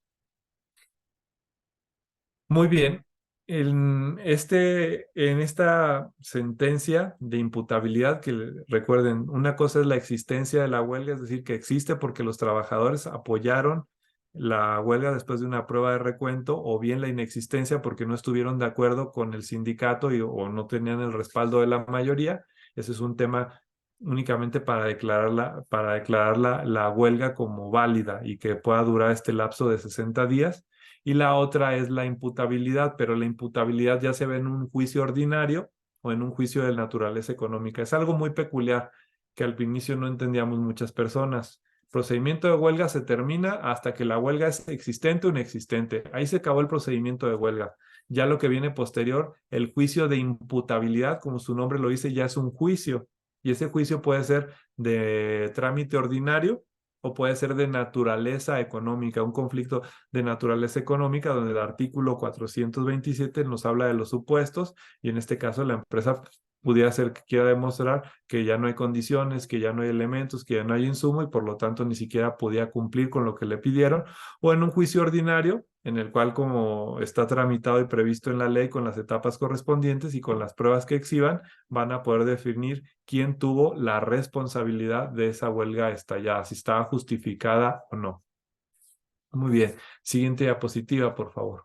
[SPEAKER 3] Muy bien. En esta sentencia de imputabilidad, que recuerden, una cosa es la existencia de la huelga, es decir, que existe porque los trabajadores apoyaron la huelga después de una prueba de recuento, o bien la inexistencia porque no estuvieron de acuerdo con el sindicato o no tenían el respaldo de la mayoría. Ese es un tema únicamente para declarar la huelga como válida y que pueda durar este lapso de 60 días. Y la otra es la imputabilidad, pero la imputabilidad ya se ve en un juicio ordinario o en un juicio de naturaleza económica. Es algo muy peculiar que al inicio no entendíamos muchas personas. Procedimiento de huelga se termina hasta que la huelga es existente o inexistente. Ahí se acabó el procedimiento de huelga. Ya lo que viene posterior, el juicio de imputabilidad, como su nombre lo dice, ya es un juicio. Y ese juicio puede ser de trámite ordinario o puede ser de naturaleza económica, un conflicto de naturaleza económica donde el artículo 427 nos habla de los supuestos, y en este caso la empresa pudiera ser que quiera demostrar que ya no hay condiciones, que ya no hay elementos, que ya no hay insumo, y por lo tanto ni siquiera podía cumplir con lo que le pidieron, o en un juicio ordinario en el cual, como está tramitado y previsto en la ley con las etapas correspondientes y con las pruebas que exhiban, van a poder definir quién tuvo la responsabilidad de esa huelga estallada, si estaba justificada o no. Muy bien. Siguiente diapositiva, por favor.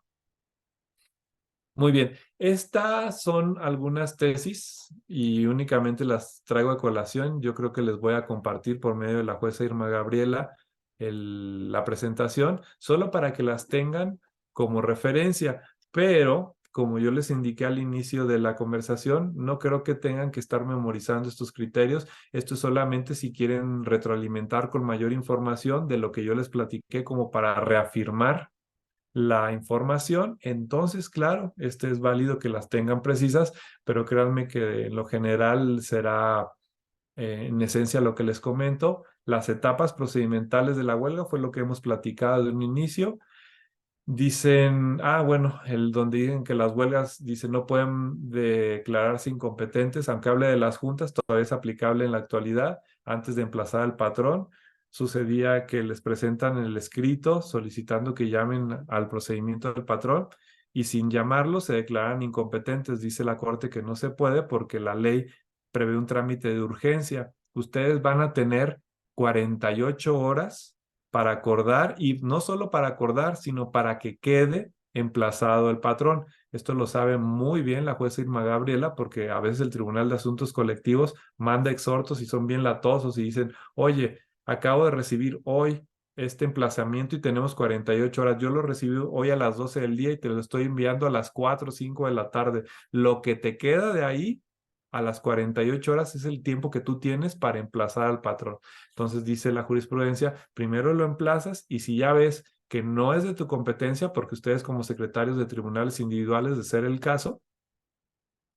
[SPEAKER 3] Muy bien. Estas son algunas tesis y únicamente las traigo a colación. Yo creo que les voy a compartir por medio de la jueza Irma Gabriela la presentación, solo para que las tengan como referencia. Pero, como yo les indiqué al inicio de la conversación, no creo que tengan que estar memorizando estos criterios. Esto es solamente si quieren retroalimentar con mayor información de lo que yo les platiqué, como para reafirmar la información. Entonces, claro, es válido que las tengan precisas, pero créanme que en lo general será en esencia lo que les comento. Las etapas procedimentales de la huelga fue lo que hemos platicado de un inicio. Dicen, bueno, donde dicen que las huelgas, dicen, no pueden declararse incompetentes, aunque hable de las juntas, todavía es aplicable en la actualidad. Antes de emplazar al patrón, sucedía que les presentan el escrito solicitando que llamen al procedimiento del patrón, y sin llamarlo se declaran incompetentes. Dice la Corte que no se puede porque la ley prevé un trámite de urgencia. Ustedes van a tener 48 horas para acordar, y no solo para acordar, sino para que quede emplazado el patrón. Esto lo sabe muy bien la jueza Irma Gabriela, porque a veces el Tribunal de Asuntos Colectivos manda exhortos y son bien latosos y dicen, oye, acabo de recibir hoy este emplazamiento y tenemos 48 horas. Yo lo recibí hoy a las 12 del día y te lo estoy enviando a las 4 o 5 de la tarde. Lo que te queda de ahí a las 48 horas es el tiempo que tú tienes para emplazar al patrón. Entonces dice la jurisprudencia, primero lo emplazas y si ya ves que no es de tu competencia, porque ustedes como secretarios de tribunales individuales, de ser el caso,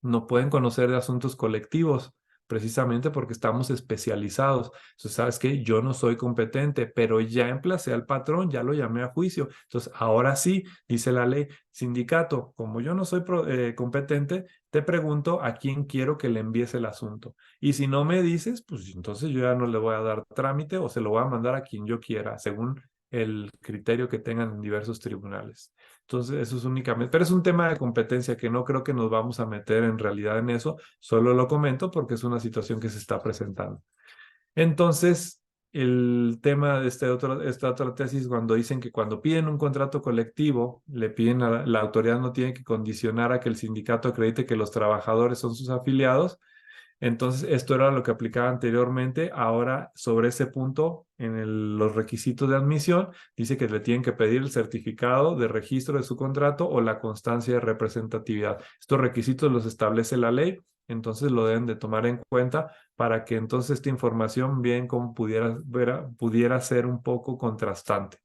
[SPEAKER 3] no pueden conocer de asuntos colectivos, precisamente porque estamos especializados. Entonces, ¿sabes qué? Yo no soy competente, pero ya emplacé al patrón, ya lo llamé a juicio. Entonces, ahora sí, dice la ley, sindicato, como yo no soy competente, te pregunto a quién quiero que le envíes el asunto. Y si no me dices, pues entonces yo ya no le voy a dar trámite o se lo voy a mandar a quien yo quiera, según el criterio que tengan en diversos tribunales. Entonces, eso es únicamente, pero es un tema de competencia que no creo que nos vamos a meter en realidad en eso, solo lo comento porque es una situación que se está presentando. Entonces, el tema de esta otra tesis, cuando dicen que cuando piden un contrato colectivo, le piden a la autoridad no tiene que condicionar a que el sindicato acredite que los trabajadores son sus afiliados. Entonces, esto era lo que aplicaba anteriormente. Ahora, sobre ese punto, en los requisitos de admisión, dice que le tienen que pedir el certificado de registro de su contrato o la constancia de representatividad. Estos requisitos los establece la ley, entonces lo deben de tomar en cuenta para que entonces esta información, bien como pudiera ser un poco contrastante.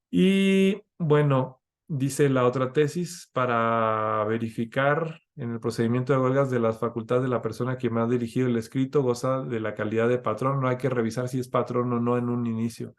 [SPEAKER 3] Y bueno, dice la otra tesis, para verificar en el procedimiento de huelgas de las facultades de la persona que me ha dirigido el escrito, goza de la calidad de patrón. No hay que revisar si es patrón o no en un inicio,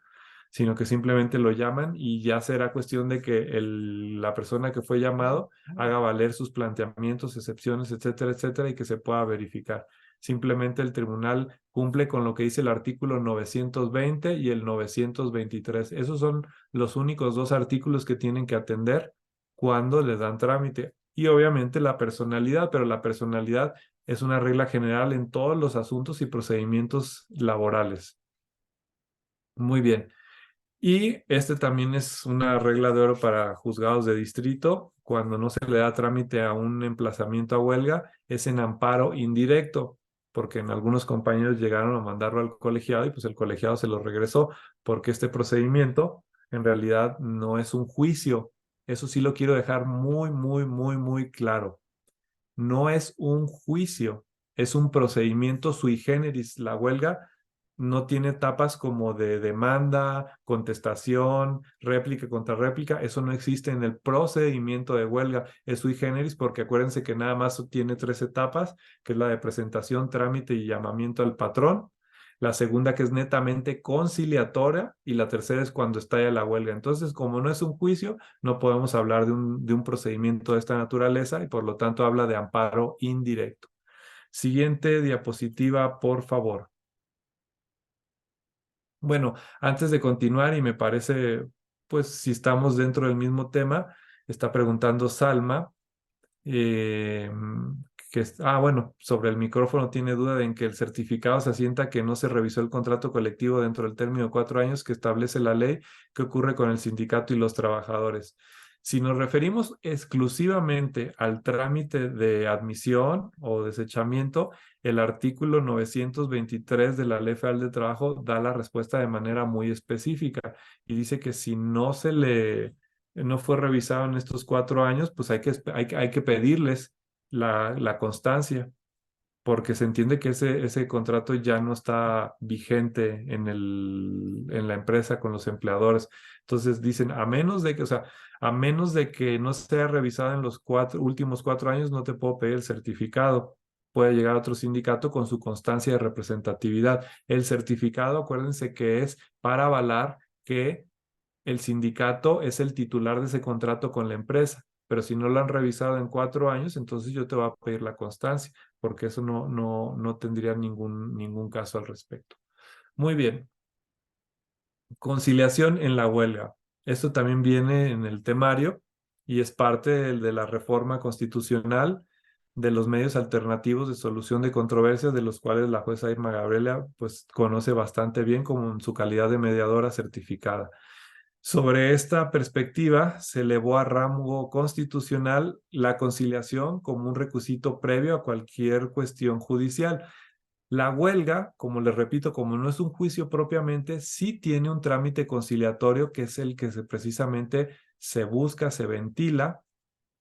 [SPEAKER 3] sino que simplemente lo llaman y ya será cuestión de que la persona que fue llamado haga valer sus planteamientos, excepciones, etcétera, etcétera, y que se pueda verificar. Simplemente el tribunal cumple con lo que dice el artículo 920 y el 923. Esos son los únicos dos artículos que tienen que atender cuando les dan trámite. Y obviamente la personalidad, pero la personalidad es una regla general en todos los asuntos y procedimientos laborales. Muy bien. Y este también es una regla de oro para juzgados de distrito. Cuando no se le da trámite a un emplazamiento a huelga, es en amparo indirecto, porque en algunos compañeros llegaron a mandarlo al colegiado y pues el colegiado se lo regresó, porque este procedimiento en realidad no es un juicio. Eso sí lo quiero dejar muy, muy, muy, muy claro. No es un juicio, es un procedimiento sui generis. La huelga no tiene etapas como de demanda, contestación, réplica contra réplica. Eso no existe en el procedimiento de huelga. Es sui generis porque acuérdense que nada más tiene tres etapas, que es la de presentación, trámite y llamamiento al patrón. La segunda que es netamente conciliatoria y la tercera es cuando estalla la huelga. Entonces, como no es un juicio, no podemos hablar de un procedimiento de esta naturaleza y por lo tanto habla de amparo indirecto. Siguiente diapositiva, por favor. Bueno, antes de continuar, y me parece, pues si estamos dentro del mismo tema, está preguntando Salma, eh, bueno, sobre el micrófono tiene duda de en que el certificado se asienta que no se revisó el contrato colectivo dentro del término de 4 años que establece la ley. ¿Qué ocurre con el sindicato y los trabajadores? Si nos referimos exclusivamente al trámite de admisión o desechamiento, el artículo 923 de la Ley Federal de Trabajo da la respuesta de manera muy específica y dice que si no fue revisado en estos 4 años, pues hay que pedirles la constancia, porque se entiende que ese contrato ya no está vigente en la empresa con los empleadores. Entonces dicen, a menos de que no sea revisado en los últimos 4 años, no te puedo pedir el certificado. Puede llegar otro sindicato con su constancia de representatividad. El certificado, acuérdense que es para avalar que el sindicato es el titular de ese contrato con la empresa, pero si no lo han revisado en 4 años, entonces yo te voy a pedir la constancia, porque eso no tendría ningún caso al respecto. Muy bien. Conciliación en la huelga. Esto también viene en el temario y es parte de la reforma constitucional de los medios alternativos de solución de controversias, de los cuales la jueza Irma Gabriela pues conoce bastante bien como en su calidad de mediadora certificada. Sobre esta perspectiva, se elevó a rango constitucional la conciliación como un requisito previo a cualquier cuestión judicial. La huelga, como les repito, como no es un juicio propiamente, sí tiene un trámite conciliatorio que es el que precisamente se busca, se ventila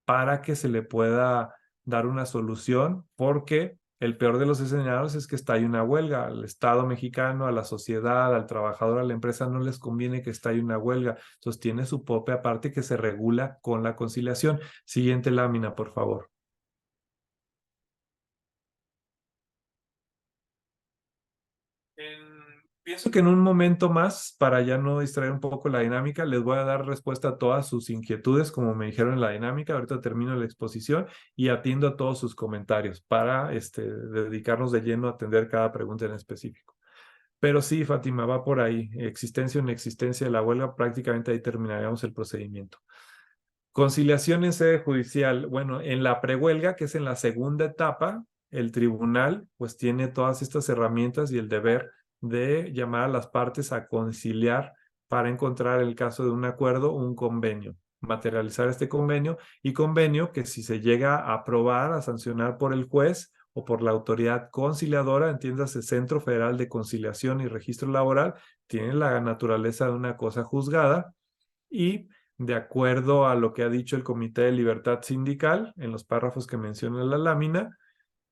[SPEAKER 3] para que se le pueda dar una solución, porque el peor de los escenarios es que estalle una huelga. Al Estado mexicano, a la sociedad, al trabajador, a la empresa, no les conviene que estalle una huelga. Entonces tiene su propia parte que se regula con la conciliación. Siguiente lámina, por favor. Pienso que en un momento más, para ya no distraer un poco la dinámica, les voy a dar respuesta a todas sus inquietudes, como me dijeron en la dinámica. Ahorita termino la exposición y atiendo a todos sus comentarios para dedicarnos de lleno a atender cada pregunta en específico. Pero sí, Fátima, va por ahí. Existencia o inexistencia de la huelga, prácticamente ahí terminaríamos el procedimiento. Conciliación en sede judicial. Bueno, en la prehuelga, que es en la segunda etapa, el tribunal pues tiene todas estas herramientas y el deber de llamar a las partes a conciliar para encontrar el caso de un acuerdo, un convenio, materializar este convenio y convenio que si se llega a aprobar, a sancionar por el juez o por la autoridad conciliadora, entiéndase Centro Federal de Conciliación y Registro Laboral, tiene la naturaleza de una cosa juzgada y de acuerdo a lo que ha dicho el Comité de Libertad Sindical en los párrafos que menciona la lámina,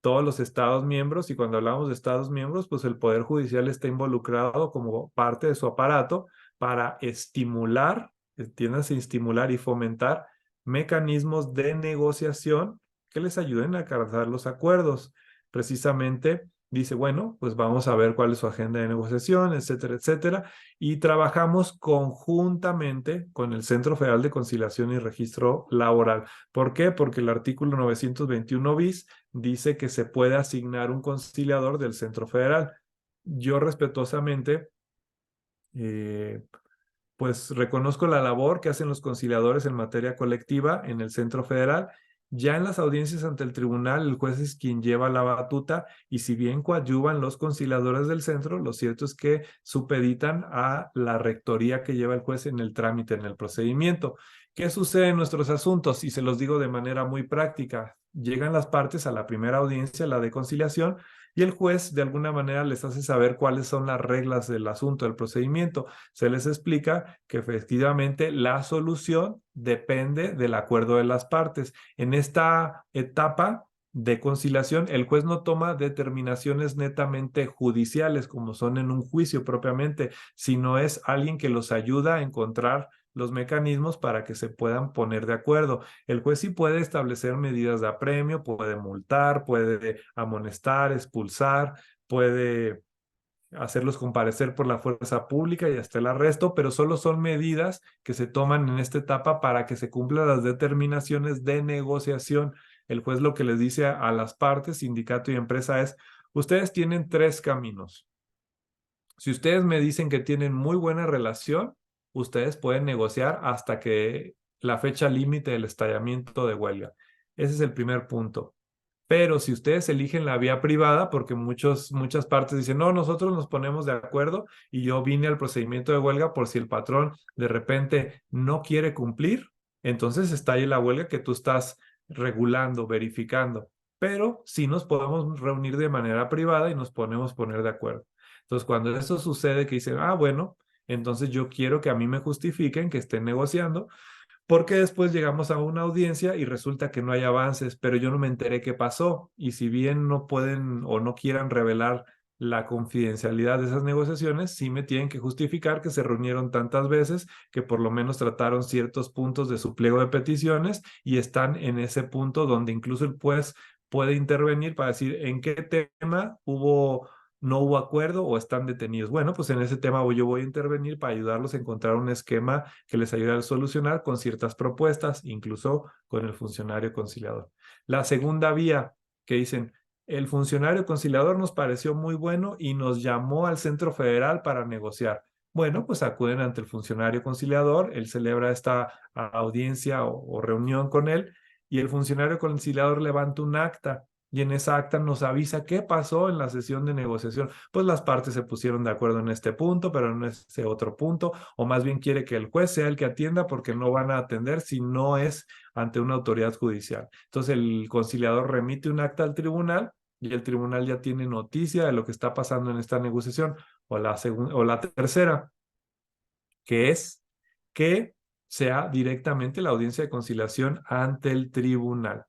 [SPEAKER 3] todos los estados miembros, y cuando hablamos de estados miembros, pues el Poder Judicial está involucrado como parte de su aparato para estimular, entiéndase, estimular y fomentar mecanismos de negociación que les ayuden a alcanzar los acuerdos. Precisamente dice, bueno, pues vamos a ver cuál es su agenda de negociación, etcétera, etcétera, y trabajamos conjuntamente con el Centro Federal de Conciliación y Registro Laboral. ¿Por qué? Porque el artículo 921 bis dice que se puede asignar un conciliador del Centro Federal. Yo respetuosamente, pues reconozco la labor que hacen los conciliadores en materia colectiva en el Centro Federal. Ya en las audiencias ante el tribunal, el juez es quien lleva la batuta y si bien coadyuvan los conciliadores del centro, lo cierto es que supeditan a la rectoría que lleva el juez en el trámite, en el procedimiento. ¿Qué sucede en nuestros asuntos? Y se los digo de manera muy práctica. Llegan las partes a la primera audiencia, la de conciliación, y el juez de alguna manera les hace saber cuáles son las reglas del asunto, del procedimiento. Se les explica que efectivamente la solución depende del acuerdo de las partes. En esta etapa de conciliación, el juez no toma determinaciones netamente judiciales como son en un juicio propiamente, sino es alguien que los ayuda a encontrar los mecanismos para que se puedan poner de acuerdo. El juez sí puede establecer medidas de apremio, puede multar, puede amonestar, expulsar, puede hacerlos comparecer por la fuerza pública y hasta el arresto, pero solo son medidas que se toman en esta etapa para que se cumplan las determinaciones de negociación. El juez lo que les dice a las partes, sindicato y empresa, es, ustedes tienen tres caminos. Si ustedes me dicen que tienen muy buena relación, ustedes pueden negociar hasta que la fecha límite del estallamiento de huelga. Ese es el primer punto. Pero si ustedes eligen la vía privada, porque muchas partes dicen, no, nosotros nos ponemos de acuerdo y yo vine al procedimiento de huelga por si el patrón de repente no quiere cumplir, entonces estalle la huelga que tú estás regulando, verificando. Pero sí nos podemos reunir de manera privada y nos podemos poner de acuerdo. Entonces, cuando eso sucede, que dicen, ah, bueno, entonces yo quiero que a mí me justifiquen que estén negociando, porque después llegamos a una audiencia y resulta que no hay avances, pero yo no me enteré qué pasó. Y si bien no pueden o no quieran revelar la confidencialidad de esas negociaciones, sí me tienen que justificar que se reunieron tantas veces, que por lo menos trataron ciertos puntos de su pliego de peticiones y están en ese punto donde incluso el juez puede intervenir para decir en qué tema no hubo acuerdo o están detenidos. Bueno, pues en ese tema yo voy a intervenir para ayudarlos a encontrar un esquema que les ayude a solucionar con ciertas propuestas, incluso con el funcionario conciliador. La segunda vía que dicen, el funcionario conciliador nos pareció muy bueno y nos llamó al Centro Federal para negociar. Bueno, pues acuden ante el funcionario conciliador, él celebra esta audiencia o reunión con él y el funcionario conciliador levanta un acta y en esa acta nos avisa qué pasó en la sesión de negociación. Pues las partes se pusieron de acuerdo en este punto, pero en este otro punto, o más bien quiere que el juez sea el que atienda porque no van a atender si no es ante una autoridad judicial. Entonces el conciliador remite un acta al tribunal y el tribunal ya tiene noticia de lo que está pasando en esta negociación. O la tercera, que es que sea directamente la audiencia de conciliación ante el tribunal.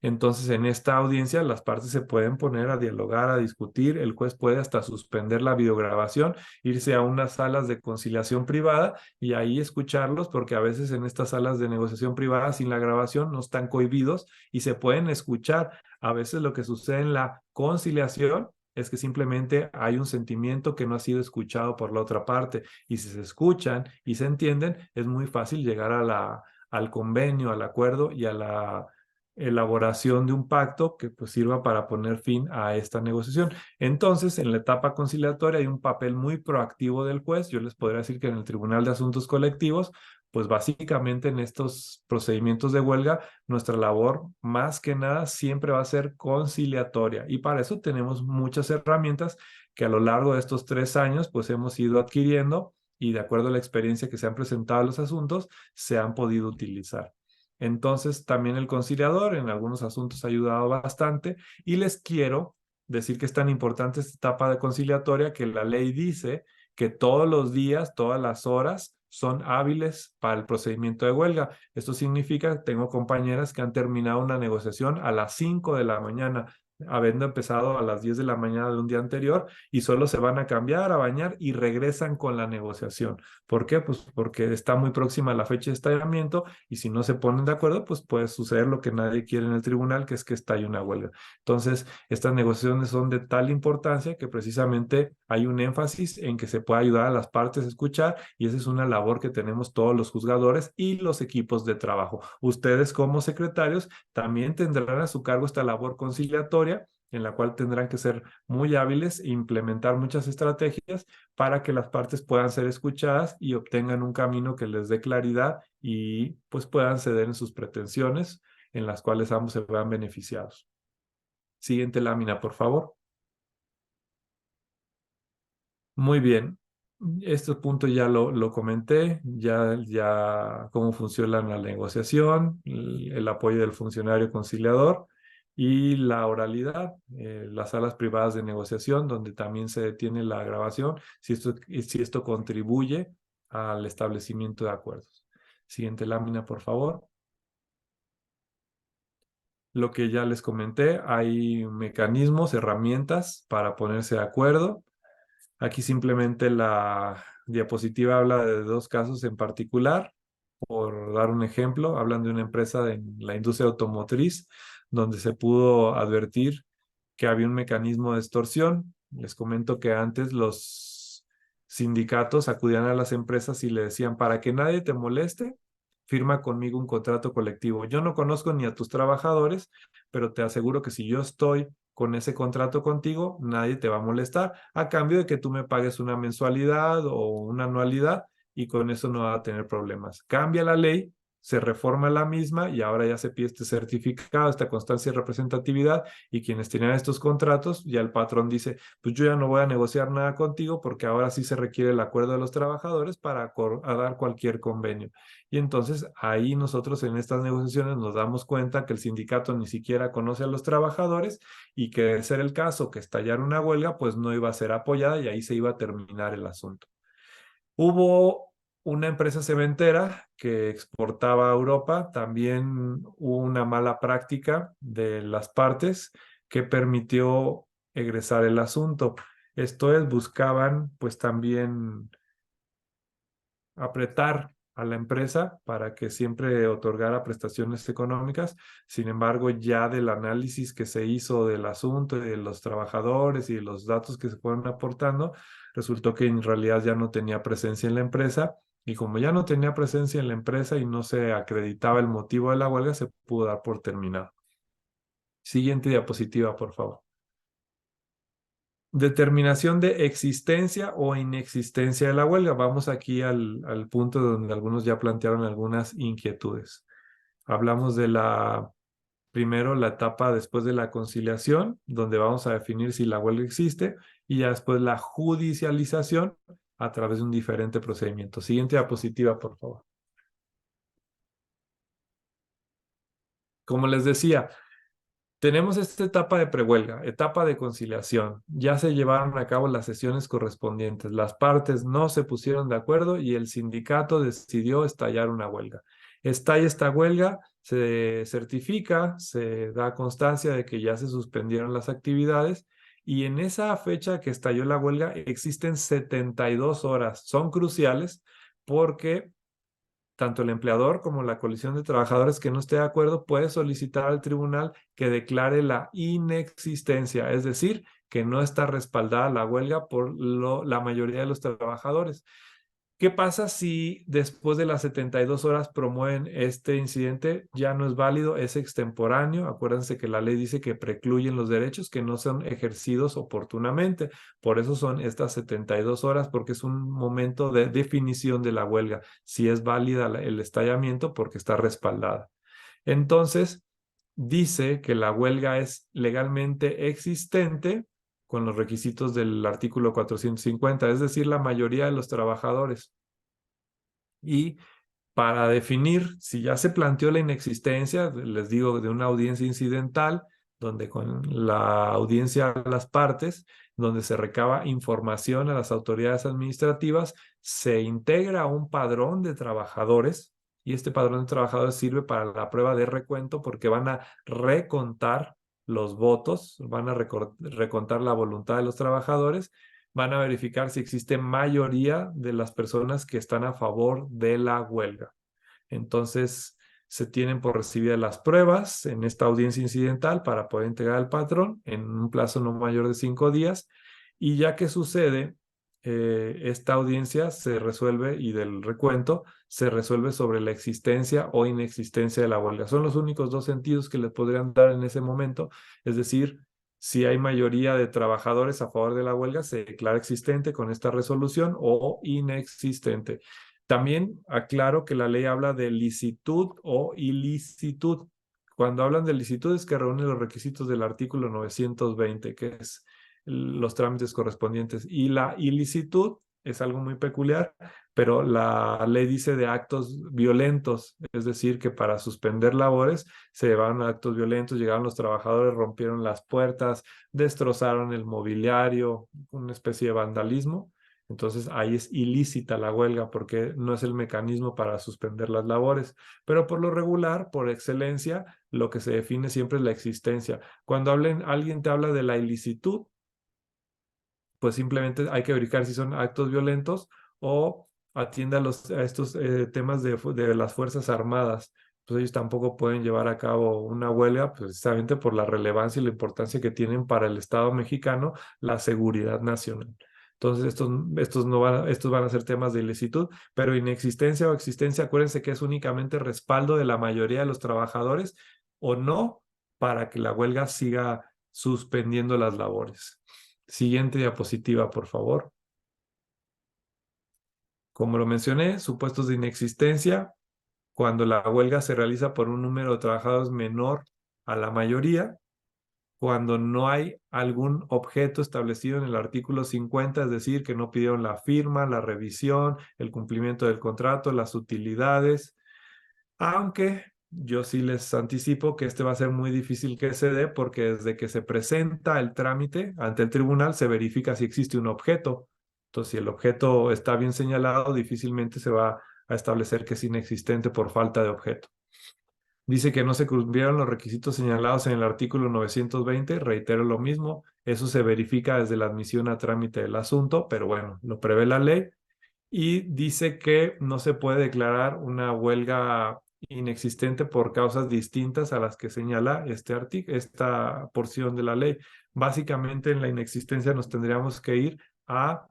[SPEAKER 3] Entonces, en esta audiencia, las partes se pueden poner a dialogar, a discutir. El juez puede hasta suspender la videograbación, irse a unas salas de conciliación privada y ahí escucharlos, porque a veces en estas salas de negociación privada, sin la grabación, no están cohibidos y se pueden escuchar. A veces lo que sucede en la conciliación es que simplemente hay un sentimiento que no ha sido escuchado por la otra parte, y si se escuchan y se entienden, es muy fácil llegar al convenio, al acuerdo y a la elaboración de un pacto que pues sirva para poner fin a esta negociación. Entonces, en la etapa conciliatoria hay un papel muy proactivo del juez. Yo les podría decir que en el Tribunal de Asuntos Colectivos, pues básicamente en estos procedimientos de huelga, nuestra labor más que nada siempre va a ser conciliatoria, y para eso tenemos muchas herramientas que a lo largo de estos 3 años pues hemos ido adquiriendo, y de acuerdo a la experiencia que se han presentado los asuntos, se han podido utilizar. Entonces, también el conciliador en algunos asuntos ha ayudado bastante, y les quiero decir que es tan importante esta etapa de conciliatoria que la ley dice que todos los días, todas las horas son hábiles para el procedimiento de huelga. Esto significa que tengo compañeras que han terminado una negociación a las 5 de la mañana, habiendo empezado a las 10 de la mañana de un día anterior, y solo se van a cambiar, a bañar y regresan con la negociación. ¿Por qué? Pues porque está muy próxima la fecha de estallamiento, y si no se ponen de acuerdo, pues puede suceder lo que nadie quiere en el tribunal, que es que estalle una huelga. Entonces, estas negociaciones son de tal importancia que precisamente hay un énfasis en que se pueda ayudar a las partes a escuchar, y esa es una labor que tenemos todos los juzgadores y los equipos de trabajo. Ustedes como secretarios también tendrán a su cargo esta labor conciliatoria, en la cual tendrán que ser muy hábiles e implementar muchas estrategias para que las partes puedan ser escuchadas y obtengan un camino que les dé claridad, y pues puedan ceder en sus pretensiones, en las cuales ambos se vean beneficiados. Siguiente lámina, por favor. Muy bien. Este punto ya lo comenté, ya cómo funciona la negociación, el apoyo del funcionario conciliador y la oralidad, las salas privadas de negociación, donde también se detiene la grabación, si esto contribuye al establecimiento de acuerdos. Siguiente lámina, por favor. Lo que ya les comenté, hay mecanismos, herramientas para ponerse de acuerdo. Aquí simplemente la diapositiva habla de 2 casos en particular. Por dar un ejemplo, hablan de una empresa de la industria automotriz donde se pudo advertir que había un mecanismo de extorsión. Les comento que antes los sindicatos acudían a las empresas y le decían: para que nadie te moleste, firma conmigo un contrato colectivo. Yo no conozco ni a tus trabajadores, pero te aseguro que si yo estoy con ese contrato contigo, nadie te va a molestar, a cambio de que tú me pagues una mensualidad o una anualidad, y con eso no va a tener problemas. Cambia la ley, se reforma la misma y ahora ya se pide este certificado, esta constancia de representatividad, y quienes tenían estos contratos, ya el patrón dice: pues yo ya no voy a negociar nada contigo porque ahora sí se requiere el acuerdo de los trabajadores para dar cualquier convenio. Y entonces ahí nosotros en estas negociaciones nos damos cuenta que el sindicato ni siquiera conoce a los trabajadores, y que de ser el caso que estallara una huelga, pues no iba a ser apoyada y ahí se iba a terminar el asunto. Hubo una empresa cementera que exportaba a Europa, también hubo una mala práctica de las partes que permitió egresar el asunto. Esto es, buscaban pues también apretar a la empresa para que siempre otorgara prestaciones económicas. Sin embargo, ya del análisis que se hizo del asunto y de los trabajadores y de los datos que se fueron aportando, resultó que en realidad ya no tenía presencia en la empresa, y como ya no tenía presencia en la empresa y no se acreditaba el motivo de la huelga, se pudo dar por terminado. Siguiente diapositiva, por favor. Determinación de existencia o inexistencia de la huelga. Vamos aquí al punto donde algunos ya plantearon algunas inquietudes. Hablamos de la Primero la etapa después de la conciliación, donde vamos a definir si la huelga existe, y ya después la judicialización a través de un diferente procedimiento. Siguiente diapositiva, por favor. Como les decía, tenemos esta etapa de prehuelga, etapa de conciliación. Ya se llevaron a cabo las sesiones correspondientes. Las partes no se pusieron de acuerdo y el sindicato decidió estallar una huelga. Estalla esta huelga, se certifica, se da constancia de que ya se suspendieron las actividades y en esa fecha que estalló la huelga existen 72 horas. Son cruciales porque tanto el empleador como la coalición de trabajadores que no esté de acuerdo puede solicitar al tribunal que declare la inexistencia, es decir, que no está respaldada la huelga por la mayoría de los trabajadores. ¿Qué pasa si después de las 72 horas promueven este incidente? Ya no es válido, es extemporáneo. Acuérdense que la ley dice que precluyen los derechos que no son ejercidos oportunamente. Por eso son estas 72 horas, porque es un momento de definición de la huelga, si es válida el estallamiento porque está respaldada. Entonces, dice que la huelga es legalmente existente con los requisitos del artículo 450, es decir, la mayoría de los trabajadores. Y para definir si ya se planteó la inexistencia, les digo, de una audiencia incidental, donde con la audiencia a las partes, donde se recaba información a las autoridades administrativas, se integra un padrón de trabajadores y este padrón de trabajadores sirve para la prueba de recuento porque van a recontar los votos, van a recontar la voluntad de los trabajadores, van a verificar si existe mayoría de las personas que están a favor de la huelga. Entonces, se tienen por recibidas las pruebas en esta audiencia incidental para poder entregar al patrón en un plazo no mayor de 5 días. Y ya que sucede, esta audiencia se resuelve y del recuento se resuelve sobre la existencia o inexistencia de la huelga. Son los únicos dos sentidos que le podrían dar en ese momento. Es decir, si hay mayoría de trabajadores a favor de la huelga, se declara existente con esta resolución o inexistente. También aclaro que la ley habla de licitud o ilicitud. Cuando hablan de licitud es que reúne los requisitos del artículo 920, que es los trámites correspondientes. Y la ilicitud es algo muy peculiar, pero la ley dice de actos violentos, es decir, que para suspender labores se llevaron actos violentos, llegaron los trabajadores, rompieron las puertas, destrozaron el mobiliario, una especie de vandalismo. Entonces ahí es ilícita la huelga porque no es el mecanismo para suspender las labores. Pero por lo regular, por excelencia, lo que se define siempre es la existencia. Cuando alguien te habla de la ilicitud, pues simplemente hay que verificar si son actos violentos o atiende a estos temas de las Fuerzas Armadas. Pues ellos tampoco pueden llevar a cabo una huelga precisamente por la relevancia y la importancia que tienen para el Estado mexicano la seguridad nacional. Entonces, estos van a ser temas de ilicitud, pero inexistencia o existencia, acuérdense que es únicamente respaldo de la mayoría de los trabajadores o no para que la huelga siga suspendiendo las labores. Siguiente diapositiva, por favor. Como lo mencioné, supuestos de inexistencia, cuando la huelga se realiza por un número de trabajadores menor a la mayoría, cuando no hay algún objeto establecido en el artículo 50, es decir, que no pidieron la firma, la revisión, el cumplimiento del contrato, las utilidades, aunque yo sí les anticipo que este va a ser muy difícil que se dé porque desde que se presenta el trámite ante el tribunal se verifica si existe un objeto. Entonces, si el objeto está bien señalado, difícilmente se va a establecer que es inexistente por falta de objeto. Dice que no se cumplieron los requisitos señalados en el artículo 920, reitero lo mismo, eso se verifica desde la admisión a trámite del asunto, pero bueno, lo prevé la ley y dice que no se puede declarar una huelga inexistente por causas distintas a las que señala esta porción de la ley. Básicamente en la inexistencia nos tendríamos que ir a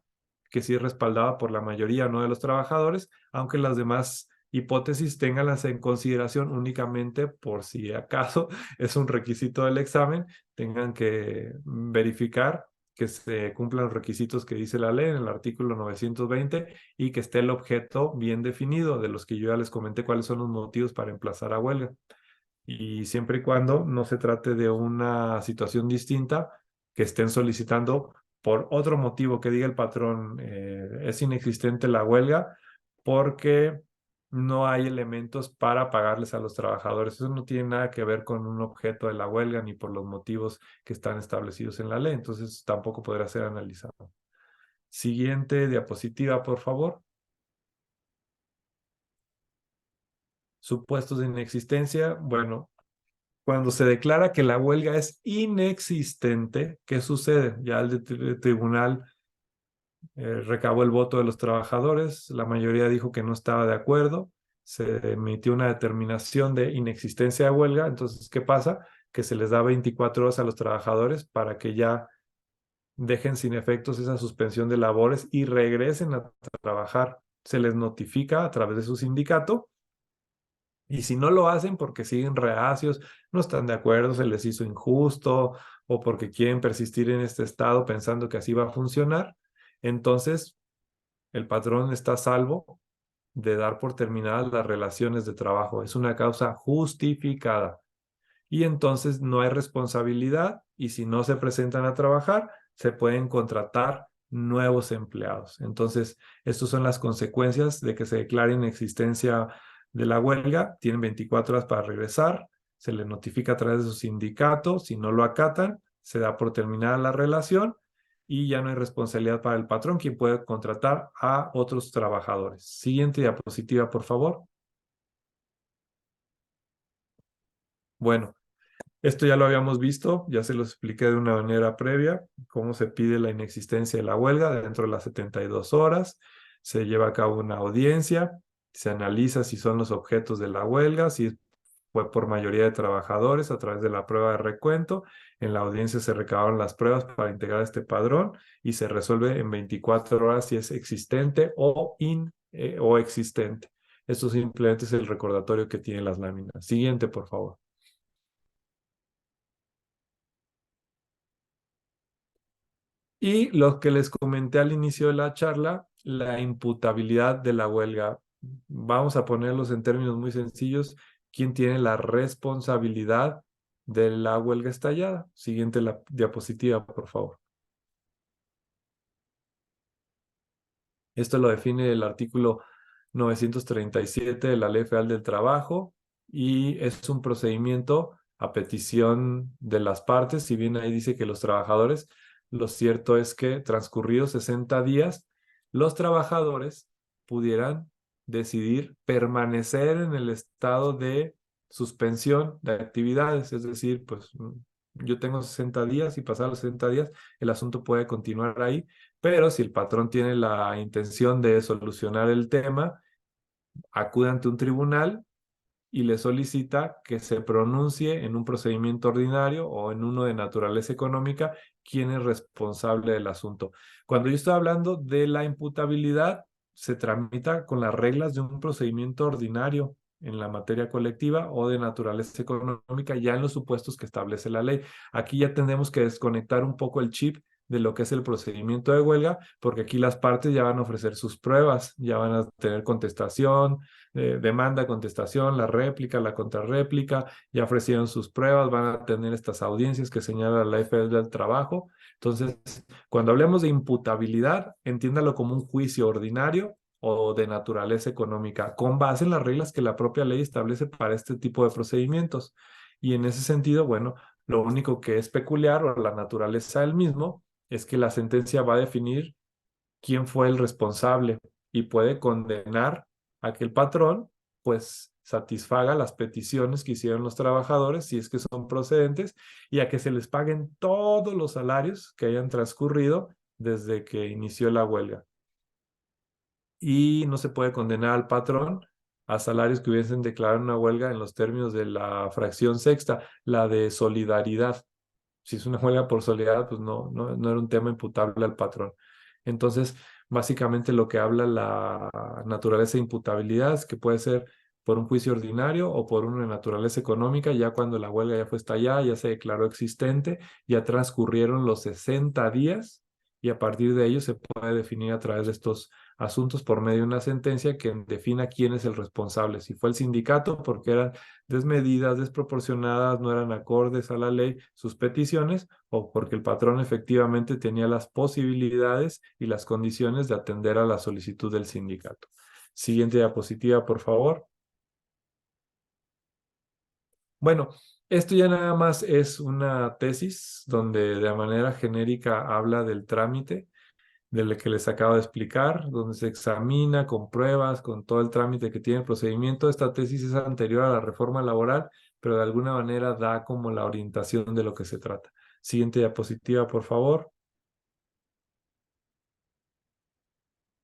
[SPEAKER 3] que sí es respaldada por la mayoría, no de los trabajadores, aunque las demás hipótesis ténganlas en consideración únicamente por si acaso es un requisito del examen, tengan que verificar que se cumplan los requisitos que dice la ley en el artículo 920 y que esté el objeto bien definido, de los que yo ya les comenté cuáles son los motivos para emplazar a huelga. y siempre y cuando no se trate de una situación distinta que estén solicitando por otro motivo que diga el patrón, es inexistente la huelga porque no hay elementos para pagarles a los trabajadores. Eso no tiene nada que ver con un objeto de la huelga ni por los motivos que están establecidos en la ley. Entonces tampoco podrá ser analizado. Siguiente diapositiva, por favor. Supuestos de inexistencia. Bueno, cuando se declara que la huelga es inexistente, ¿qué sucede? Ya el tribunal recabó el voto de los trabajadores, la mayoría dijo que no estaba de acuerdo, se emitió una determinación de inexistencia de huelga, entonces, ¿qué pasa? Que se les da 24 horas a los trabajadores para que ya dejen sin efectos esa suspensión de labores y regresen a trabajar. Se les notifica a través de su sindicato y si no lo hacen porque siguen reacios, no están de acuerdo, se les hizo injusto o porque quieren persistir en este estado pensando que así va a funcionar, entonces el patrón está a salvo de dar por terminadas las relaciones de trabajo. Es una causa justificada. Y entonces no hay responsabilidad y si no se presentan a trabajar, se pueden contratar nuevos empleados. Entonces, estas son las consecuencias de que se declare inexistencia de la huelga. Tienen 24 horas para regresar, se les notifica a través de su sindicato, si no lo acatan, se da por terminada la relación y ya no hay responsabilidad para el patrón, quien puede contratar a otros trabajadores. Siguiente diapositiva, por favor. Bueno, esto ya lo habíamos visto, ya se lo expliqué de una manera previa, cómo se pide la inexistencia de la huelga dentro de las 72 horas, se lleva a cabo una audiencia, se analiza si son los objetos de la huelga, si fue por mayoría de trabajadores a través de la prueba de recuento. En la audiencia se recabaron las pruebas para integrar este padrón y se resuelve en 24 horas si es existente o existente. Esto simplemente es el recordatorio que tienen las láminas. Siguiente, por favor. Y lo que les comenté al inicio de la charla, la imputabilidad de la huelga. Vamos a ponerlos en términos muy sencillos. ¿Quién tiene la responsabilidad de la huelga estallada? Siguiente la diapositiva, por favor. Esto lo define el artículo 937 de la Ley Federal del Trabajo y es un procedimiento a petición de las partes. Si bien ahí dice que los trabajadores, lo cierto es que transcurridos 60 días, los trabajadores pudieran decidir permanecer en el estado de suspensión de actividades. Es decir, pues yo tengo 60 días y pasados los 60 días, el asunto puede continuar ahí, pero si el patrón tiene la intención de solucionar el tema, acude ante un tribunal y le solicita que se pronuncie en un procedimiento ordinario o en uno de naturaleza económica quién es responsable del asunto. Cuando yo estoy hablando de la imputabilidad, se tramita con las reglas de un procedimiento ordinario en la materia colectiva o de naturaleza económica, ya en los supuestos que establece la ley. Aquí ya tenemos que desconectar un poco el chip de lo que es el procedimiento de huelga, porque aquí las partes ya van a ofrecer sus pruebas, ya van a tener contestación, demanda, contestación, la réplica, la contrarréplica, ya ofrecieron sus pruebas, van a tener estas audiencias que señala la Ley Federal del Trabajo. Entonces, cuando hablemos de imputabilidad, entiéndalo como un juicio ordinario o de naturaleza económica, con base en las reglas que la propia ley establece para este tipo de procedimientos. Y en ese sentido, bueno, lo único que es peculiar o la naturaleza del mismo es que la sentencia va a definir quién fue el responsable y puede condenar a que el patrón pues satisfaga las peticiones que hicieron los trabajadores si es que son procedentes y a que se les paguen todos los salarios que hayan transcurrido desde que inició la huelga. Y no se puede condenar al patrón a salarios que hubiesen declarado una huelga en los términos de la fracción sexta, la de solidaridad. Si es una huelga por solidaridad, pues no era un tema imputable al patrón. Entonces, básicamente lo que habla la naturaleza de imputabilidad es que puede ser por un juicio ordinario o por una naturaleza económica, ya cuando la huelga ya fue estallada, ya se declaró existente, ya transcurrieron los 60 días y a partir de ello se puede definir a través de estos asuntos por medio de una sentencia que defina quién es el responsable. Si fue el sindicato porque eran desmedidas, desproporcionadas, no eran acordes a la ley sus peticiones, o porque el patrón efectivamente tenía las posibilidades y las condiciones de atender a la solicitud del sindicato. Siguiente diapositiva, por favor. Bueno, esto ya nada más es una tesis donde de manera genérica habla del trámite del que les acabo de explicar, donde se examina con pruebas, con todo el trámite que tiene el procedimiento. Esta tesis es anterior a la reforma laboral, pero de alguna manera da como la orientación de lo que se trata. Siguiente diapositiva, por favor.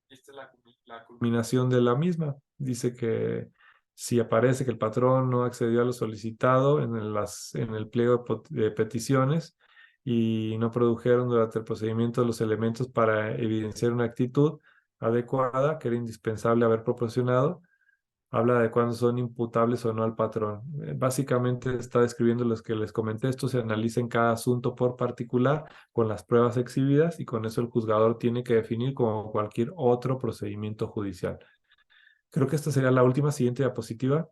[SPEAKER 3] Esta es la culminación de la misma. Dice que si aparece que el patrón no accedió a lo solicitado en el pliego de peticiones y no produjeron durante el procedimiento los elementos para evidenciar una actitud adecuada que era indispensable haber proporcionado, habla de cuándo son imputables o no al patrón. Básicamente está describiendo los que les comenté. Esto se analiza en cada asunto por particular con las pruebas exhibidas y con eso el juzgador tiene que definir como cualquier otro procedimiento judicial. Creo que esta sería la última. Siguiente diapositiva.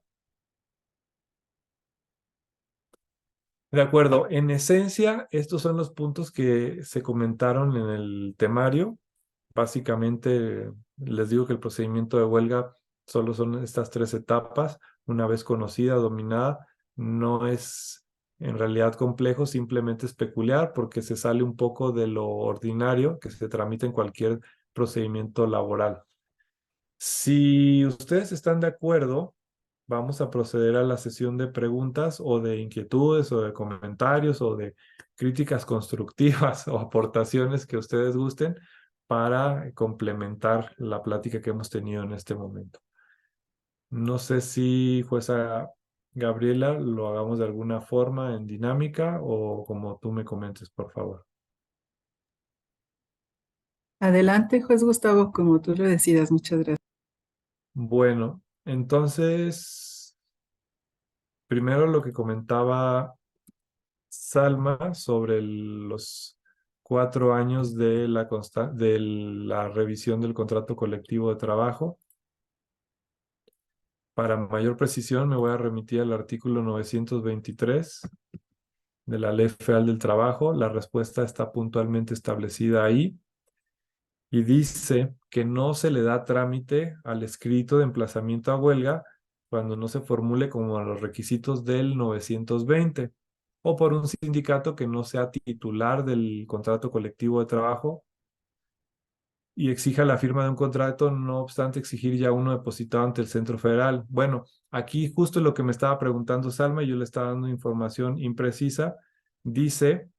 [SPEAKER 3] De acuerdo. En esencia, estos son los puntos que se comentaron en el temario. Básicamente, les digo que el procedimiento de huelga solo son estas tres etapas. Una vez conocida, dominada, no es en realidad complejo, simplemente es peculiar porque se sale un poco de lo ordinario que se tramita en cualquier procedimiento laboral. Si ustedes están de acuerdo, vamos a proceder a la sesión de preguntas o de inquietudes o de comentarios o de críticas constructivas o aportaciones que ustedes gusten para complementar la plática que hemos tenido en este momento. No sé si, jueza Gabriela, lo hagamos de alguna forma en dinámica o como tú me comentes, por favor.
[SPEAKER 2] Adelante, juez Gustavo, como tú lo decidas. Muchas gracias.
[SPEAKER 3] Bueno, entonces, primero lo que comentaba Salma sobre los 4 años de de la revisión del contrato colectivo de trabajo. Para mayor precisión, me voy a remitir al artículo 923 de la Ley Federal del Trabajo. La respuesta está puntualmente establecida ahí y dice que no se le da trámite al escrito de emplazamiento a huelga cuando no se formule como a los requisitos del 920 o por un sindicato que no sea titular del contrato colectivo de trabajo y exija la firma de un contrato, no obstante exigir ya uno depositado ante el Centro Federal. Bueno, aquí justo lo que me estaba preguntando Salma y yo le estaba dando información imprecisa, dice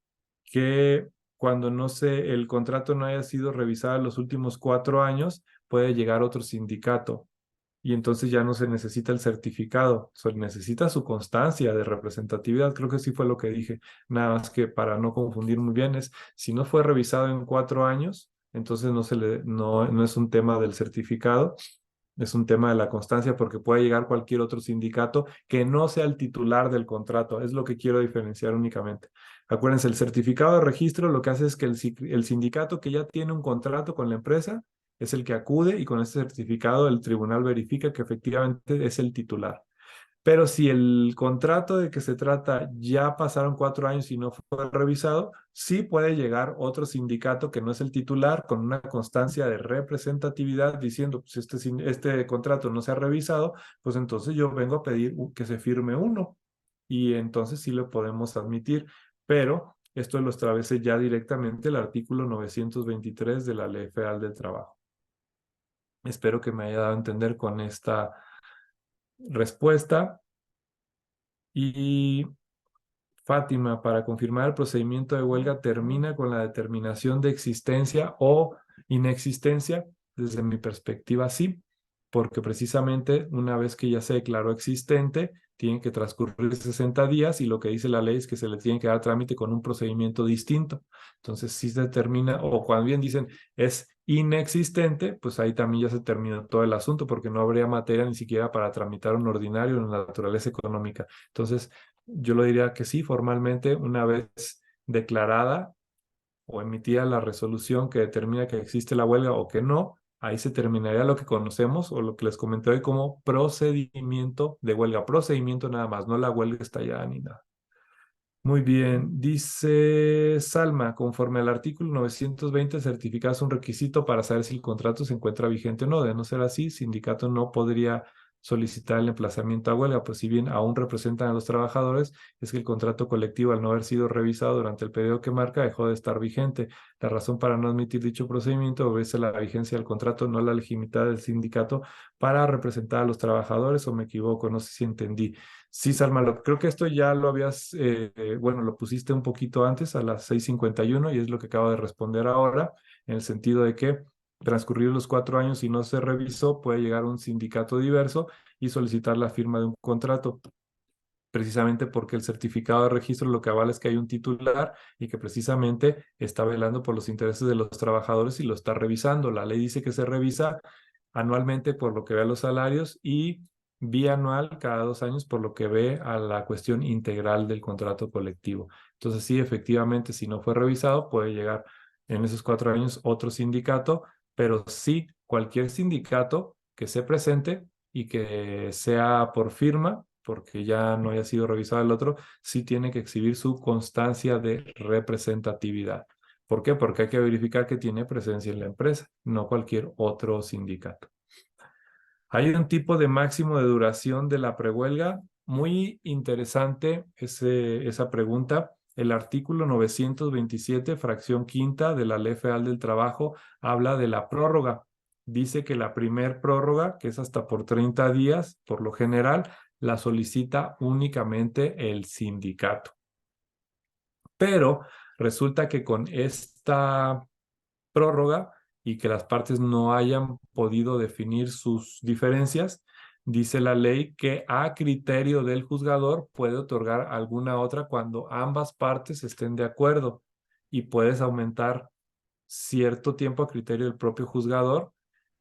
[SPEAKER 3] que cuando el contrato no haya sido revisado en los últimos 4 años, puede llegar otro sindicato y entonces ya no se necesita el certificado, se necesita su constancia de representatividad, creo que sí fue lo que dije, nada más que para no confundir muy bien es, si no fue revisado en 4 años, entonces no es un tema del certificado, es un tema de la constancia porque puede llegar cualquier otro sindicato que no sea el titular del contrato, es lo que quiero diferenciar únicamente. Acuérdense, el certificado de registro lo que hace es que el sindicato que ya tiene un contrato con la empresa es el que acude y con ese certificado el tribunal verifica que efectivamente es el titular. Pero si el contrato de que se trata ya pasaron 4 años y no fue revisado, sí puede llegar otro sindicato que no es el titular con una constancia de representatividad diciendo, pues este contrato no se ha revisado, pues entonces yo vengo a pedir que se firme uno y entonces sí lo podemos admitir, pero esto lo establece ya directamente el artículo 923 de la Ley Federal del Trabajo. Espero que me haya dado a entender con esta respuesta. Y Fátima, para confirmar el procedimiento de huelga termina con la determinación de existencia o inexistencia. Desde mi perspectiva, sí, porque precisamente una vez que ya se declaró existente, tienen que transcurrir 60 días y lo que dice la ley es que se le tiene que dar trámite con un procedimiento distinto. Entonces, si se determina, o cuando bien dicen es inexistente, pues ahí también ya se termina todo el asunto porque no habría materia ni siquiera para tramitar un ordinario en la naturaleza económica. Entonces, yo lo diría que sí, formalmente, una vez declarada o emitida la resolución que determina que existe la huelga o que no, ahí se terminaría lo que conocemos o lo que les comenté hoy como procedimiento de huelga. Procedimiento nada más, no la huelga estallada ni nada. Muy bien, dice Salma, conforme al artículo 920, certificar es un requisito para saber si el contrato se encuentra vigente o no. De no ser así, sindicato no podría solicitar el emplazamiento a huelga, pues si bien aún representan a los trabajadores, es que el contrato colectivo, al no haber sido revisado durante el periodo que marca, dejó de estar vigente. La razón para no admitir dicho procedimiento obedece a la vigencia del contrato, no la legitimidad del sindicato para representar a los trabajadores, o me equivoco, no sé si entendí. Sí, Salma, creo que esto ya lo habías, bueno, lo pusiste un poquito antes, a las 6:51, y es lo que acabo de responder ahora, en el sentido de que transcurridos los 4 años y no se revisó, puede llegar un sindicato diverso y solicitar la firma de un contrato, precisamente porque el certificado de registro lo que avala es que hay un titular y que precisamente está velando por los intereses de los trabajadores y lo está revisando. La ley dice que se revisa anualmente por lo que ve a los salarios y bianual cada 2 años por lo que ve a la cuestión integral del contrato colectivo. Entonces sí, efectivamente, si no fue revisado, puede llegar en esos 4 años otro sindicato, pero sí, cualquier sindicato que se presente y que sea por firma, porque ya no haya sido revisado el otro, sí tiene que exhibir su constancia de representatividad. ¿Por qué? Porque hay que verificar que tiene presencia en la empresa, no cualquier otro sindicato. Hay un tipo de máximo de duración de la prehuelga. Muy interesante esa pregunta. El artículo 927, fracción quinta de la Ley Federal del Trabajo, habla de la prórroga. Dice que la primer prórroga, que es hasta por 30 días, por lo general, la solicita únicamente el sindicato. Pero resulta que con esta prórroga y que las partes no hayan podido definir sus diferencias, dice la ley que a criterio del juzgador puede otorgar alguna otra cuando ambas partes estén de acuerdo, y puedes aumentar cierto tiempo a criterio del propio juzgador,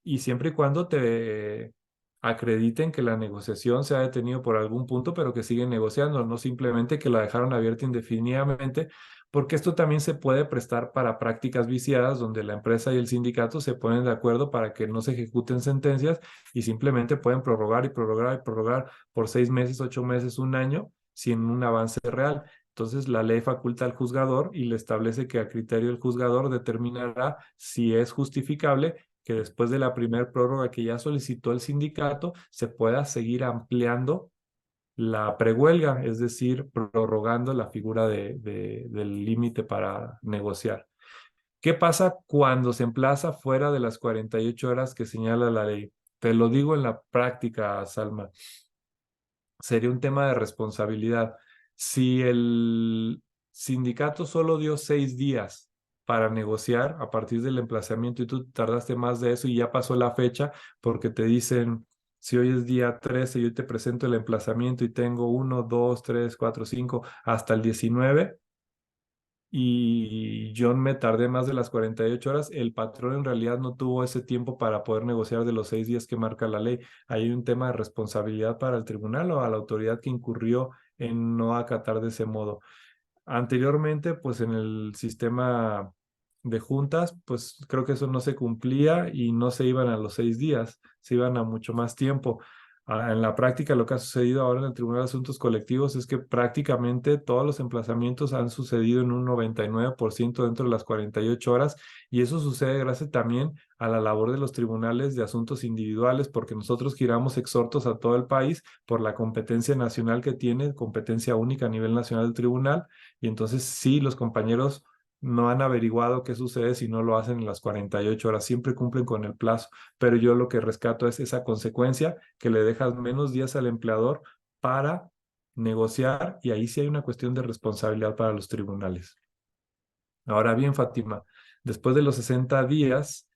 [SPEAKER 3] y siempre y cuando te acrediten que la negociación se ha detenido por algún punto, pero que siguen negociando, no simplemente que la dejaron abierta indefinidamente, porque esto también se puede prestar para prácticas viciadas donde la empresa y el sindicato se ponen de acuerdo para que no se ejecuten sentencias y simplemente pueden prorrogar y prorrogar y prorrogar por 6 meses, 8 meses, un año, sin un avance real. Entonces, la ley faculta al juzgador y le establece que a criterio del juzgador determinará si es justificable que después de la primera prórroga que ya solicitó el sindicato se pueda seguir ampliando la prehuelga, es decir, prorrogando la figura del límite para negociar. ¿Qué pasa cuando se emplaza fuera de las 48 horas que señala la ley? Te lo digo en la práctica, Salma. Sería un tema de responsabilidad. Si el sindicato solo dio 6 días para negociar a partir del emplazamiento y tú tardaste más de eso y ya pasó la fecha porque te dicen, si hoy es día 13, yo te presento el emplazamiento y tengo 1, 2, 3, 4, 5 hasta el 19, y yo me tardé más de las 48 horas, el patrón en realidad no tuvo ese tiempo para poder negociar de los 6 días que marca la ley. Hay un tema de responsabilidad para el tribunal o a la autoridad que incurrió en no acatar de ese modo. Anteriormente, pues en el sistema de juntas, pues creo que eso no se cumplía y no se iban a los 6 días, se iban a mucho más tiempo. En la práctica, lo que ha sucedido ahora en el Tribunal de Asuntos Colectivos es que prácticamente todos los emplazamientos han sucedido en un 99% dentro de las 48 horas, y eso sucede gracias también a la labor de los tribunales de asuntos individuales, porque nosotros giramos exhortos a todo el país por la competencia nacional que tiene, competencia única a nivel nacional del tribunal, y entonces sí, los compañeros no han averiguado qué sucede si no lo hacen en las 48 horas, siempre cumplen con el plazo, pero yo lo que rescato es esa consecuencia que le dejas menos días al empleador para negociar, y ahí sí hay una cuestión de responsabilidad para los tribunales. Ahora bien, Fátima, después de los 60 días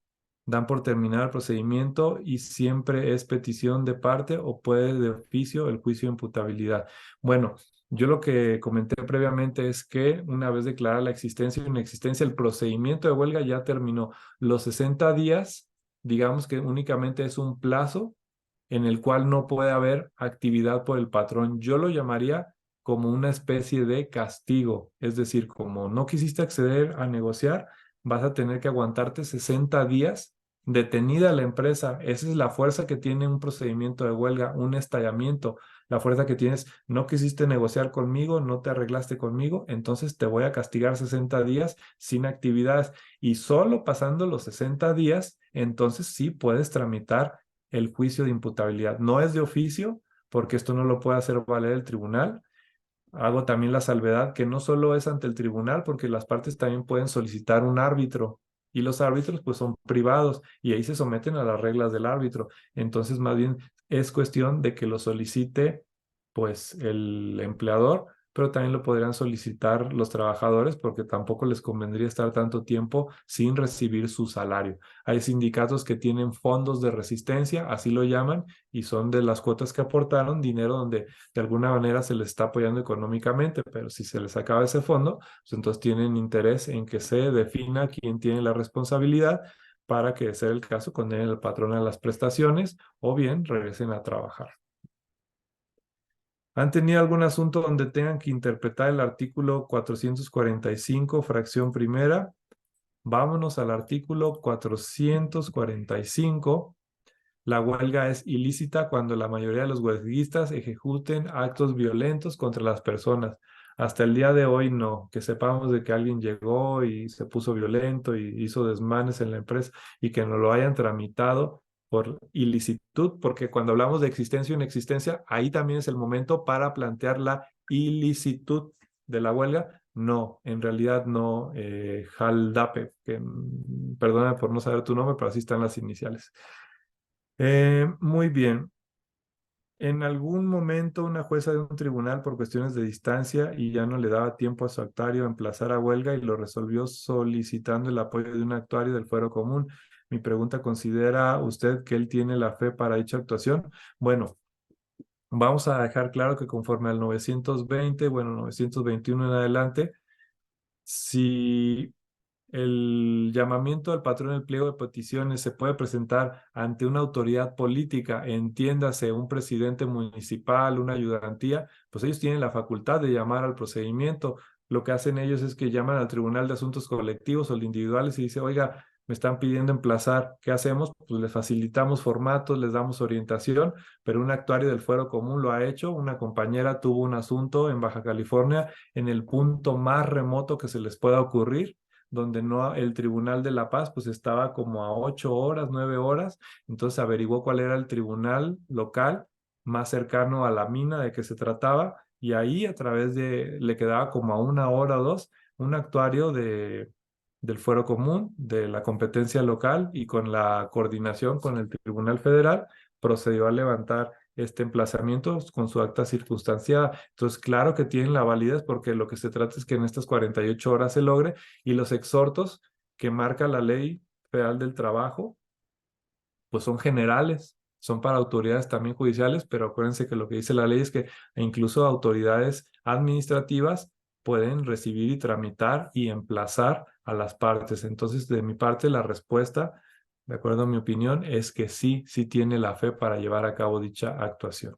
[SPEAKER 3] dan por terminar el procedimiento y siempre es petición de parte o puede de oficio el juicio de imputabilidad. Bueno, yo lo que comenté previamente es que una vez declarada la existencia y inexistencia, el procedimiento de huelga ya terminó. Los 60 días, digamos que únicamente es un plazo en el cual no puede haber actividad por el patrón. Yo lo llamaría como una especie de castigo. Es decir, como no quisiste acceder a negociar, vas a tener que aguantarte 60 días detenida la empresa. Esa es la fuerza que tiene un procedimiento de huelga, un estallamiento. La fuerza que tienes, no quisiste negociar conmigo, no te arreglaste conmigo, entonces te voy a castigar 60 días sin actividades. Y solo pasando los 60 días, entonces sí puedes tramitar el juicio de imputabilidad. No es de oficio, porque esto no lo puede hacer valer el tribunal. Hago también la salvedad que no solo es ante el tribunal, porque las partes también pueden solicitar un árbitro y los árbitros pues son privados y ahí se someten a las reglas del árbitro. Entonces más bien es cuestión de que lo solicite pues el empleador, pero también lo podrían solicitar los trabajadores porque tampoco les convendría estar tanto tiempo sin recibir su salario. Hay sindicatos que tienen fondos de resistencia, así lo llaman, y son de las cuotas que aportaron dinero donde de alguna manera se les está apoyando económicamente, pero si se les acaba ese fondo, pues entonces tienen interés en que se defina quién tiene la responsabilidad para que, de ser el caso, condenen al patrón a las prestaciones o bien regresen a trabajar. ¿Han tenido algún asunto donde tengan que interpretar el artículo 445, fracción primera? Vámonos al artículo 445. La huelga es ilícita cuando la mayoría de los huelguistas ejecuten actos violentos contra las personas. Hasta el día de hoy no, que sepamos de que alguien llegó y se puso violento y hizo desmanes en la empresa y que no lo hayan tramitado por ilicitud, porque cuando hablamos de existencia o inexistencia, ahí también es el momento para plantear la ilicitud de la huelga. No, en realidad no, Haldape, que perdona por no saber tu nombre, pero así están las iniciales. Muy bien. En algún momento una jueza de un tribunal por cuestiones de distancia y ya no le daba tiempo a su actuario a emplazar a huelga y lo resolvió solicitando el apoyo de un actuario del fuero común. Mi pregunta, ¿considera usted que él tiene la fe para dicha actuación? Bueno, vamos a dejar claro que conforme al 920, bueno, 921 en adelante, si el llamamiento al patrón del pliego de peticiones se puede presentar ante una autoridad política, entiéndase un presidente municipal, una ayudantía, pues ellos tienen la facultad de llamar al procedimiento. Lo que hacen ellos es que llaman al Tribunal de Asuntos Colectivos o de individuales y dicen, oiga, me están pidiendo emplazar, ¿qué hacemos? Pues les facilitamos formatos, les damos orientación, pero un actuario del fuero común lo ha hecho. Una compañera tuvo un asunto en Baja California en el punto más remoto que se les pueda ocurrir, donde no, el Tribunal de la Paz pues estaba como a 8 horas, 9 horas, entonces averiguó cuál era el tribunal local más cercano a la mina de que se trataba y ahí a través de, le quedaba como a 1 hora o dos, un actuario del fuero común, de la competencia local y con la coordinación con el Tribunal Federal, procedió a levantar este emplazamiento con su acta circunstanciada. Entonces, claro que tienen la validez porque lo que se trata es que en estas 48 horas se logre y los exhortos que marca la Ley Federal del Trabajo, pues son generales, son para autoridades también judiciales, pero acuérdense que lo que dice la ley es que incluso autoridades administrativas pueden recibir y tramitar y emplazar a las partes. Entonces, de mi parte, la respuesta, de acuerdo a mi opinión, es que sí, sí tiene la fe para llevar a cabo dicha actuación.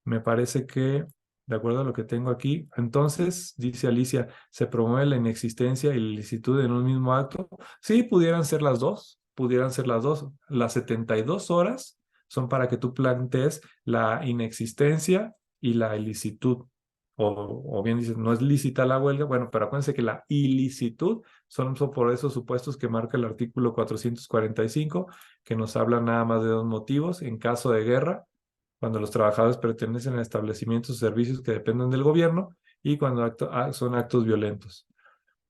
[SPEAKER 3] Me parece que, de acuerdo a lo que tengo aquí, entonces, dice Alicia, ¿se promueve la inexistencia y la ilicitud en un mismo acto? Sí, pudieran ser las dos, pudieran ser las dos. Las 72 horas son para que tú plantees la inexistencia y la ilicitud. O bien dices, no es lícita la huelga, bueno, pero acuérdense que la ilicitud son por esos supuestos que marca el artículo 445, que nos habla nada más de dos motivos: en caso de guerra, cuando los trabajadores pertenecen a establecimientos o servicios que dependen del gobierno, y cuando son actos violentos.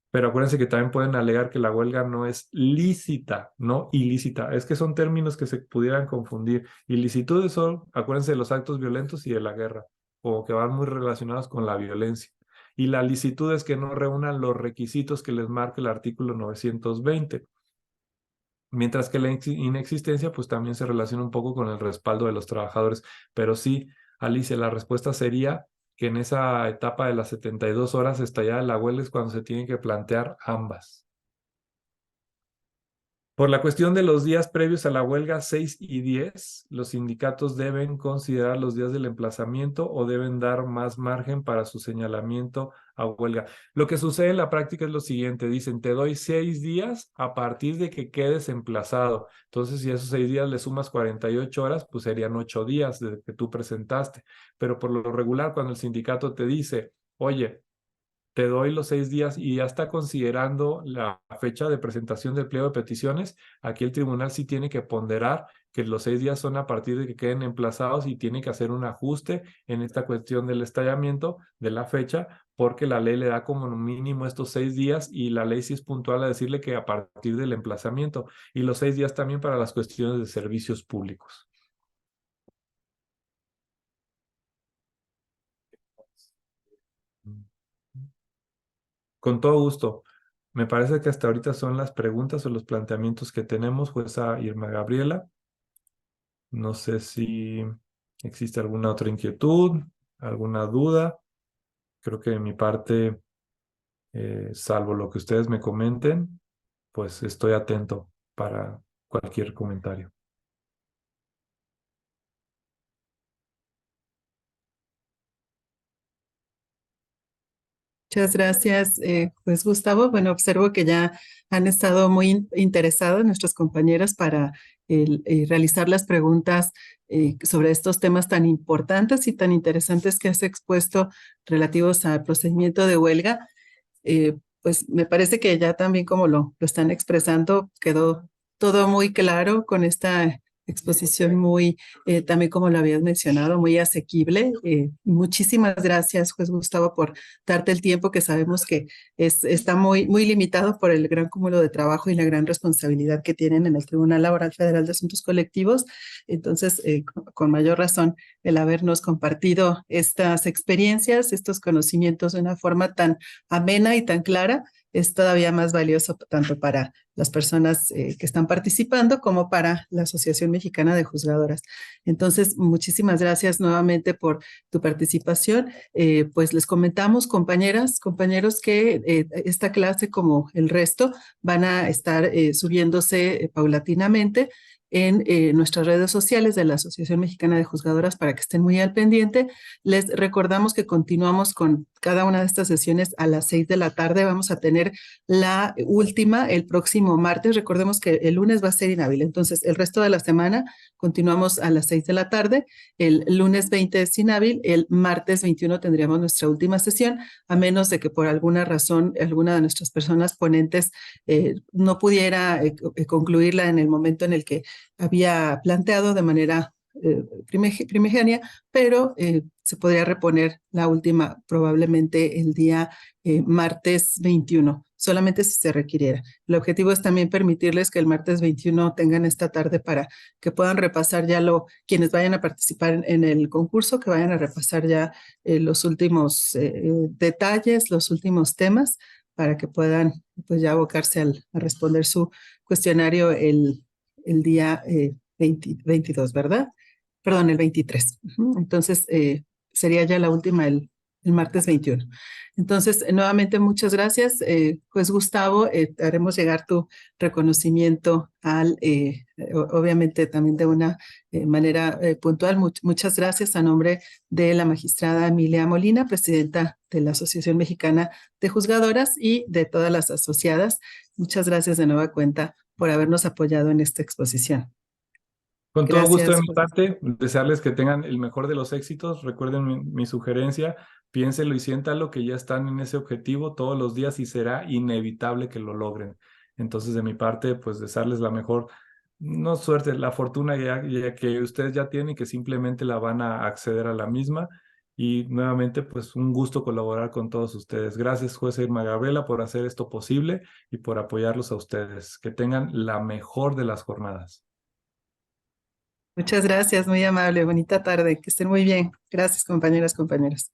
[SPEAKER 3] Pero acuérdense que también pueden alegar que la huelga no es lícita, no ilícita. Es que son términos que se pudieran confundir. Ilicitudes son, acuérdense, de los actos violentos y de la guerra, como que van muy relacionados con la violencia. Y la licitud es que no reúnan los requisitos que les marca el artículo 920. Mientras que la inexistencia pues también se relaciona un poco con el respaldo de los trabajadores. Pero sí, Alicia, la respuesta sería que en esa etapa de las 72 horas estallada la huelga es cuando se tienen que plantear ambas. Por la cuestión de los días previos a la huelga 6 y 10, los sindicatos deben considerar los días del emplazamiento o deben dar más margen para su señalamiento a huelga. Lo que sucede en la práctica es lo siguiente, dicen, te doy 6 días a partir de que quedes emplazado. Entonces, si a esos 6 días le sumas 48 horas, pues serían 8 días desde que tú presentaste. Pero por lo regular, cuando el sindicato te dice, oye, te doy los 6 días y ya está considerando la fecha de presentación del pliego de peticiones, aquí el tribunal sí tiene que ponderar que los 6 días son a partir de que queden emplazados y tiene que hacer un ajuste en esta cuestión del estallamiento de la fecha, porque la ley le da como mínimo estos 6 días y la ley sí es puntual a decirle que a partir del emplazamiento y los 6 días también para las cuestiones de servicios públicos. Con todo gusto. Me parece que hasta ahorita son las preguntas o los planteamientos que tenemos, jueza Irma Gabriela. No sé si existe alguna otra inquietud, alguna duda. Creo que de mi parte, salvo lo que ustedes me comenten, pues estoy atento para cualquier comentario.
[SPEAKER 2] Muchas gracias, pues Gustavo. Bueno, observo que ya han estado muy interesados nuestros compañeros para realizar las preguntas sobre estos temas tan importantes y tan interesantes que has expuesto relativos al procedimiento de huelga. Pues me parece que ya también como lo están expresando, quedó todo muy claro con esta exposición muy, también como lo habías mencionado, muy asequible. Muchísimas gracias, juez Gustavo, por darte el tiempo que sabemos que está muy limitado por el gran cúmulo de trabajo y la gran responsabilidad que tienen en el Tribunal Laboral Federal de Asuntos Colectivos. Entonces, con mayor razón, el habernos compartido estas experiencias, estos conocimientos de una forma tan amena y tan clara, es todavía más valioso tanto para las personas que están participando como para la Asociación Mexicana de Juzgadoras. Entonces, muchísimas gracias nuevamente por tu participación. Pues les comentamos, compañeras, compañeros, que esta clase, como el resto, van a estar subiéndose paulatinamente en nuestras redes sociales de la Asociación Mexicana de Juzgadoras para que estén muy al pendiente. Les recordamos que continuamos con cada una de estas sesiones a las 6 de la tarde. Vamos a tener la última el próximo martes. Recordemos que el lunes va a ser inhábil, entonces el resto de la semana continuamos a las 6 de la tarde. El lunes 20 es inhábil, el martes 21 tendríamos nuestra última sesión, a menos de que por alguna razón alguna de nuestras personas ponentes no pudiera concluirla en el momento en el que había planteado de manera primigenia, pero se podría reponer la última probablemente el día martes 21, solamente si se requiriera. El objetivo es también permitirles que el martes 21 tengan esta tarde para que puedan repasar ya quienes vayan a participar en el concurso, que vayan a repasar ya los últimos detalles, los últimos temas, para que puedan pues ya abocarse a responder su cuestionario el día 22, ¿verdad? Perdón, el 23. Entonces, sería ya la última el martes 21. Entonces, nuevamente, muchas gracias. Pues, Gustavo, haremos llegar tu reconocimiento obviamente también de una manera puntual. Muchas gracias a nombre de la magistrada Emilia Molina, presidenta de la Asociación Mexicana de Juzgadoras y de todas las asociadas. Muchas gracias de nueva cuenta por habernos apoyado en esta exposición.
[SPEAKER 3] Con todo gusto de
[SPEAKER 2] Gracias.
[SPEAKER 3] mi parte, desearles que tengan el mejor de los éxitos. Recuerden mi sugerencia, piénsenlo y siéntanlo que ya están en ese objetivo todos los días y será inevitable que lo logren. Entonces, de mi parte, pues desearles la mejor, no suerte, la fortuna ya que ustedes ya tienen y que simplemente la van a acceder a la misma. Y nuevamente, pues un gusto colaborar con todos ustedes. Gracias, jueza Irma Gabriela, por hacer esto posible y por apoyarlos a ustedes. Que tengan la mejor de las jornadas.
[SPEAKER 2] Muchas gracias, muy amable, bonita tarde, que estén muy bien. Gracias, compañeras, compañeros.